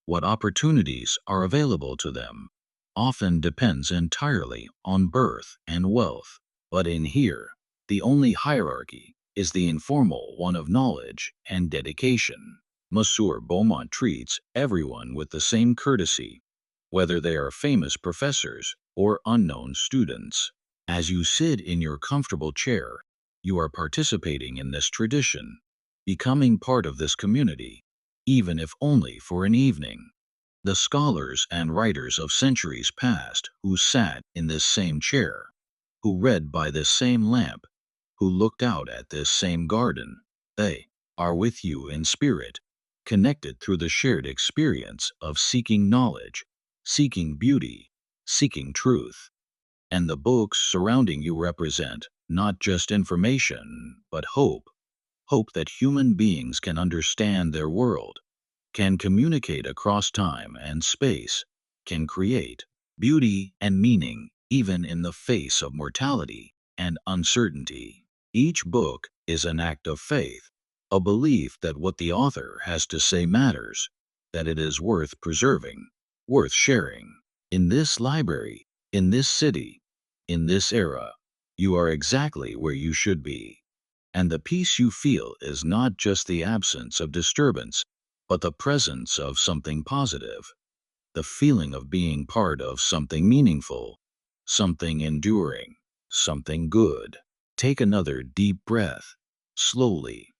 what opportunities are available to them, often depends entirely on birth and wealth. But in here, the only hierarchy is the informal one of knowledge and dedication. Monsieur Beaumont treats everyone with the same courtesy, whether they are famous professors or unknown students. As you sit in your comfortable chair, you are participating in this tradition, becoming part of this community, even if only for an evening. The scholars and writers of centuries past who sat in this same chair, who read by this same lamp, who looked out at this same garden, they are with you in spirit, connected through the shared experience of seeking knowledge, seeking beauty, seeking truth. And the books surrounding you represent not just information, but hope. Hope that human beings can understand their world, can communicate across time and space, can create beauty and meaning even in the face of mortality and uncertainty. Each book is an act of faith, a belief that what the author has to say matters, that it is worth preserving, worth sharing. In this library, in this city, in this era, you are exactly where you should be. And the peace you feel is not just the absence of disturbance, but the presence of something positive, the feeling of being part of something meaningful, something enduring, something good. Take another deep breath, slowly,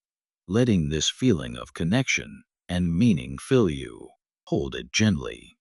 letting this feeling of connection and meaning fill you. Hold it gently.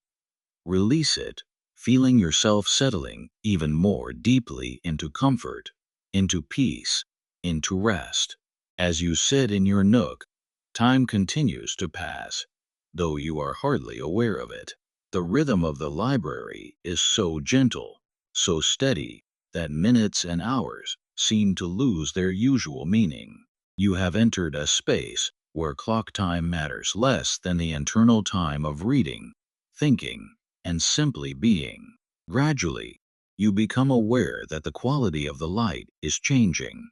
Release it, feeling yourself settling even more deeply into comfort, into peace, into rest. As you sit in your nook, time continues to pass, though you are hardly aware of it. The rhythm of the library is so gentle, so steady, that minutes and hours seem to lose their usual meaning. You have entered a space where clock time matters less than the internal time of reading, thinking, and simply being. Gradually, you become aware that the quality of the light is changing.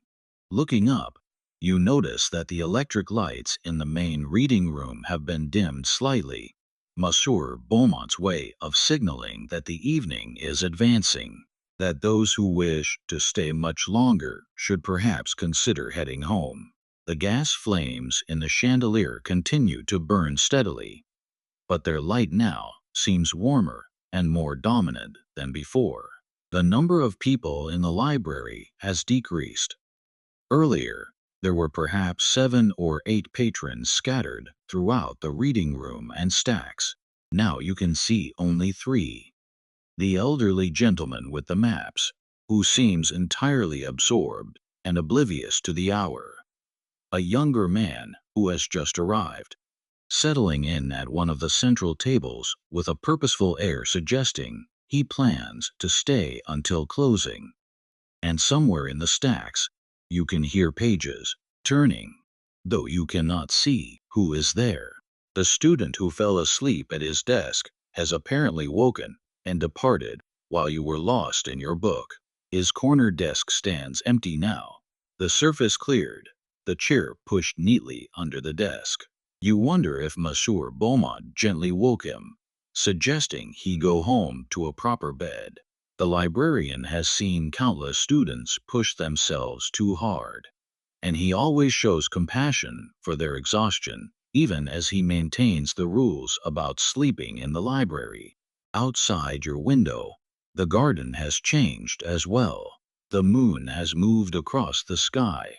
Looking up, you notice that the electric lights in the main reading room have been dimmed slightly, Monsieur Beaumont's way of signaling that the evening is advancing, that those who wish to stay much longer should perhaps consider heading home. The gas flames in the chandelier continue to burn steadily, but their light now seems warmer and more dominant than before. The number of people in the library has decreased. Earlier, there were perhaps 7 or 8 patrons scattered throughout the reading room and stacks. Now you can see only 3. The elderly gentleman with the maps, who seems entirely absorbed and oblivious to the hour. A younger man who has just arrived, settling in at one of the central tables with a purposeful air suggesting he plans to stay until closing. And somewhere in the stacks, you can hear pages turning, though you cannot see who is there. The student who fell asleep at his desk has apparently woken and departed while you were lost in your book. His corner desk stands empty now, the surface cleared, the chair pushed neatly under the desk. You wonder if Monsieur Beaumont gently woke him, suggesting he go home to a proper bed. The librarian has seen countless students push themselves too hard, and he always shows compassion for their exhaustion, even as he maintains the rules about sleeping in the library. Outside your window, the garden has changed as well. The moon has moved across the sky,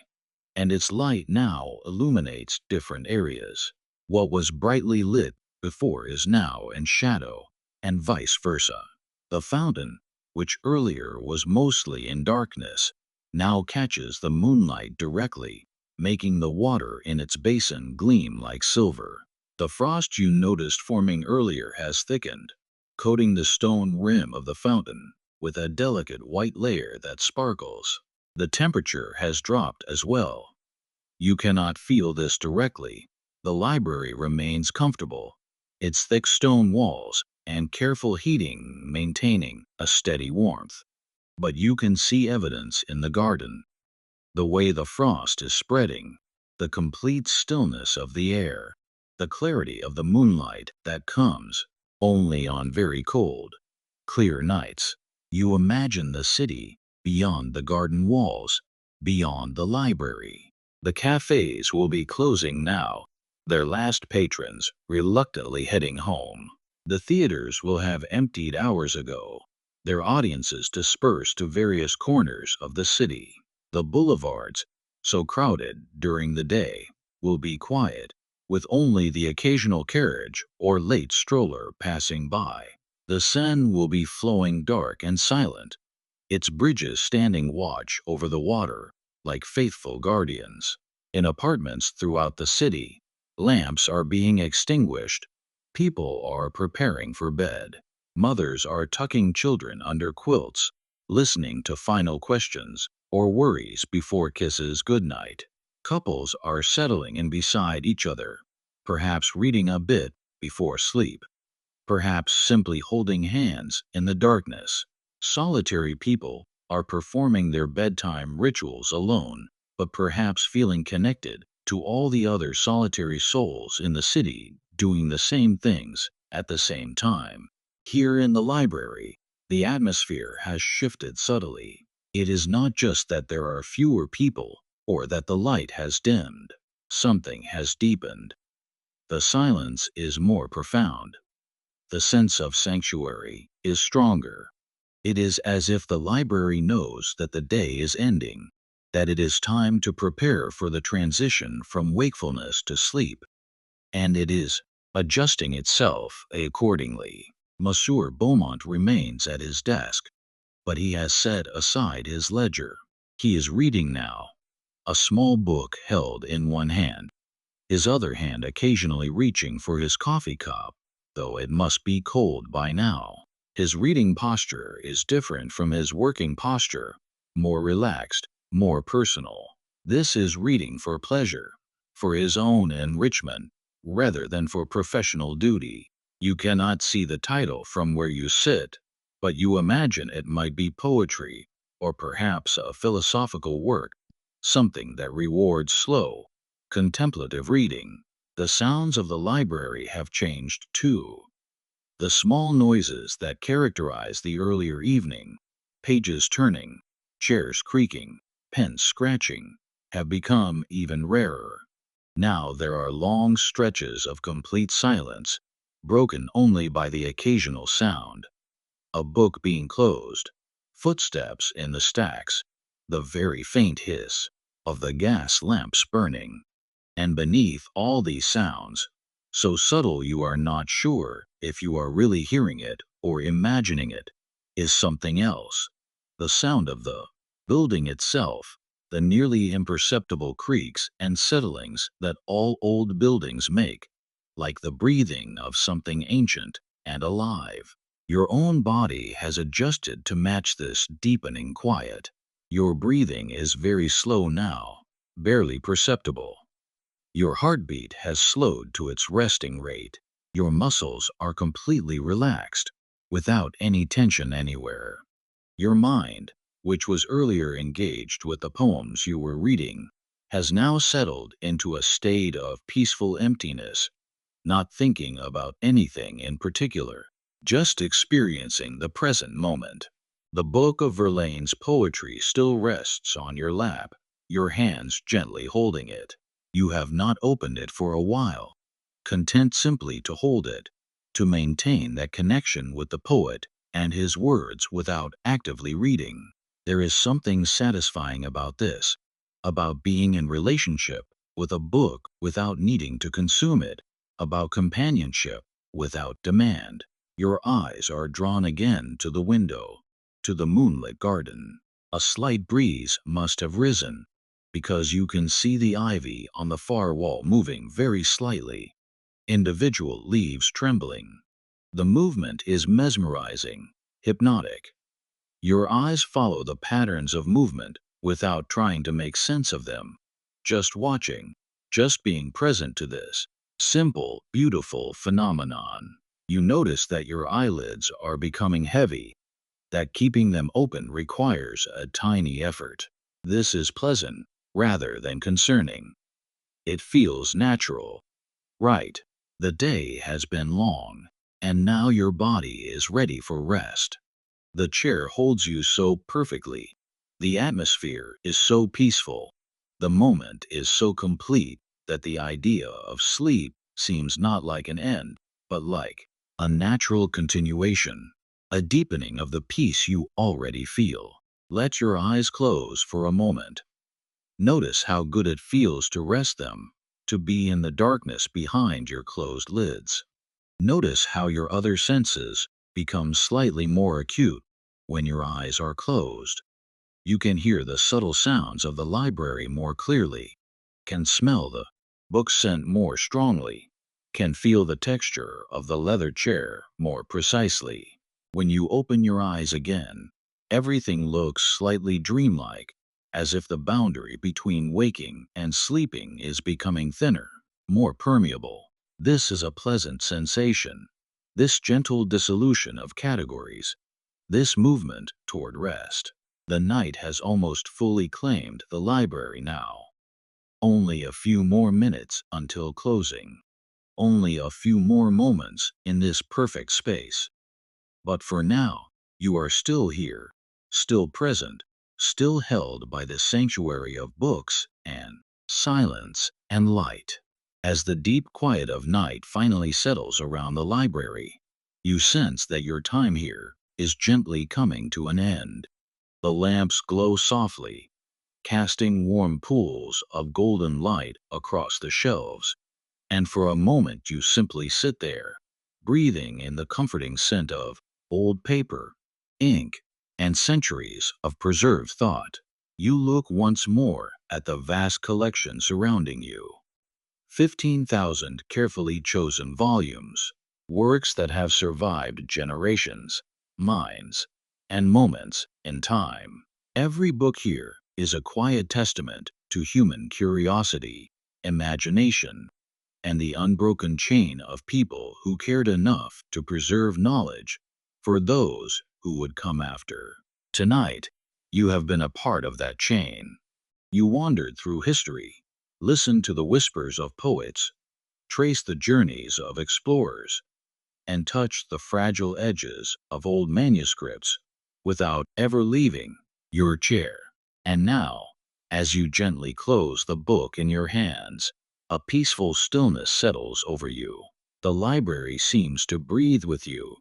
and its light now illuminates different areas. What was brightly lit before is now in shadow, and vice versa. The fountain, which earlier was mostly in darkness, now catches the moonlight directly, making the water in its basin gleam like silver. The frost you noticed forming earlier has thickened, coating the stone rim of the fountain with a delicate white layer that sparkles. The temperature has dropped as well. You cannot feel this directly. The library remains comfortable, its thick stone walls and careful heating maintaining a steady warmth. But you can see evidence in the garden, the way the frost is spreading, the complete stillness of the air, the clarity of the moonlight that comes only on very cold, clear nights. You imagine the city beyond the garden walls, beyond the library. The cafes will be closing now, their last patrons reluctantly heading home. The theaters will have emptied hours ago, their audiences dispersed to various corners of the city. The boulevards, so crowded during the day, will be quiet, with only the occasional carriage or late stroller passing by. The Seine will be flowing dark and silent, its bridges standing watch over the water like faithful guardians. In apartments throughout the city, Lamps are being extinguished. People are preparing for bed. Mothers are tucking children under quilts, listening to final questions or worries before kisses goodnight. Couples are settling in beside each other, perhaps reading a bit before sleep, perhaps simply holding hands in the darkness. Solitary people are performing their bedtime rituals alone, but perhaps feeling connected to all the other solitary souls in the city doing the same things at the same time. Here in the library, the atmosphere has shifted subtly. It is not just that there are fewer people or that the light has dimmed. Something has deepened. The silence is more profound. The sense of sanctuary is stronger. It is as if the library knows that the day is ending, that it is time to prepare for the transition from wakefulness to sleep, and it is adjusting itself accordingly. Monsieur Beaumont remains at his desk, but he has set aside his ledger. He is reading now, a small book held in one hand, his other hand occasionally reaching for his coffee cup, though it must be cold by now. His reading posture is different from his working posture, more relaxed, more personal. This is reading for pleasure, for his own enrichment, rather than for professional duty. You cannot see the title from where you sit, but you imagine it might be poetry, or perhaps a philosophical work, something that rewards slow, contemplative reading. The sounds of the library have changed too. The small noises that characterize the earlier evening, pages turning, chairs creaking, pens scratching, have become even rarer. Now there are long stretches of complete silence, broken only by the occasional sound, a book being closed, footsteps in the stacks, the very faint hiss of the gas lamps burning. And beneath all these sounds, so subtle you are not sure if you are really hearing it or imagining it, is something else. The sound of the building itself, the nearly imperceptible creaks and settlings that all old buildings make, like the breathing of something ancient and alive. Your own body has adjusted to match this deepening quiet. Your breathing is very slow now, barely perceptible. Your heartbeat has slowed to its resting rate. Your muscles are completely relaxed, without any tension anywhere. Your mind, which was earlier engaged with the poems you were reading, has now settled into a state of peaceful emptiness, not thinking about anything in particular, just experiencing the present moment. The book of Verlaine's poetry still rests on your lap, your hands gently holding it. You have not opened it for a while, content simply to hold it, to maintain that connection with the poet and his words without actively reading. There is something satisfying about this, about being in relationship with a book without needing to consume it, about companionship without demand. Your eyes are drawn again to the window, to the moonlit garden. A slight breeze must have risen, because you can see the ivy on the far wall moving very slightly, individual leaves trembling. The movement is mesmerizing, hypnotic. Your eyes follow the patterns of movement without trying to make sense of them, just watching, just being present to this simple, beautiful phenomenon. You notice that your eyelids are becoming heavy, that keeping them open requires a tiny effort. This is pleasant, rather than concerning. It feels natural. Right. The day has been long, and now your body is ready for rest. The chair holds you so perfectly. The atmosphere is so peaceful. The moment is so complete that the idea of sleep seems not like an end, but like a natural continuation, a deepening of the peace you already feel. Let your eyes close for a moment. Notice how good it feels to rest them, to be in the darkness behind your closed lids. Notice how your other senses become slightly more acute when your eyes are closed. You can hear the subtle sounds of the library more clearly, can smell the books scent more strongly, can feel the texture of the leather chair more precisely. When you open your eyes again, everything looks slightly dreamlike, as if the boundary between waking and sleeping is becoming thinner, more permeable. This is a pleasant sensation. This gentle dissolution of categories, this movement toward rest. The night has almost fully claimed the library now. Only a few more minutes until closing. Only a few more moments in this perfect space. But for now, you are still here, still present, still held by the sanctuary of books and silence and light. As the deep quiet of night finally settles around the library, you sense that your time here is gently coming to an end. The lamps glow softly, casting warm pools of golden light across the shelves, and for a moment you simply sit there, breathing in the comforting scent of old paper, ink, and centuries of preserved thought. You look once more at the vast collection surrounding you. 15,000 carefully chosen volumes, works that have survived generations, minds, and moments in time. Every book here is a quiet testament to human curiosity, imagination, and the unbroken chain of people who cared enough to preserve knowledge for those who would come after. Tonight, you have been a part of that chain. You wandered through history, listened to the whispers of poets, traced the journeys of explorers, and touched the fragile edges of old manuscripts without ever leaving your chair. And now, as you gently close the book in your hands, a peaceful stillness settles over you. The library seems to breathe with you,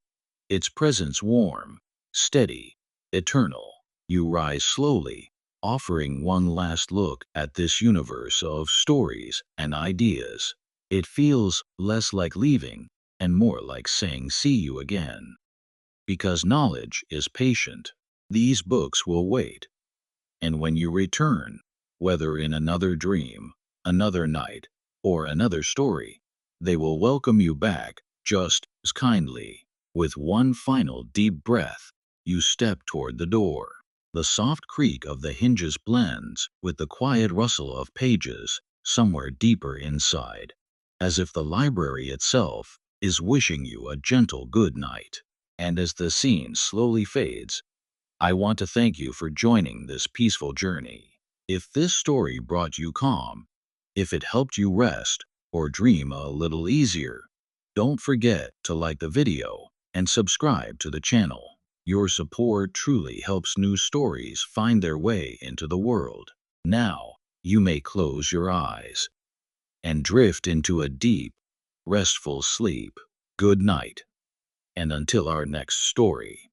its presence warm, steady, eternal. You rise slowly, offering one last look at this universe of stories and ideas. It feels less like leaving and more like saying see you again. Because knowledge is patient, these books will wait. And when you return, whether in another dream, another night, or another story, they will welcome you back just as kindly. With one final deep breath, you step toward the door. The soft creak of the hinges blends with the quiet rustle of pages somewhere deeper inside, as if the library itself is wishing you a gentle good night. And as the scene slowly fades, I want to thank you for joining this peaceful journey. If this story brought you calm, if it helped you rest or dream a little easier, don't forget to like the video and subscribe to the channel. Your support truly helps new stories find their way into the world. Now, you may close your eyes and drift into a deep, restful sleep. Good night, and until our next story.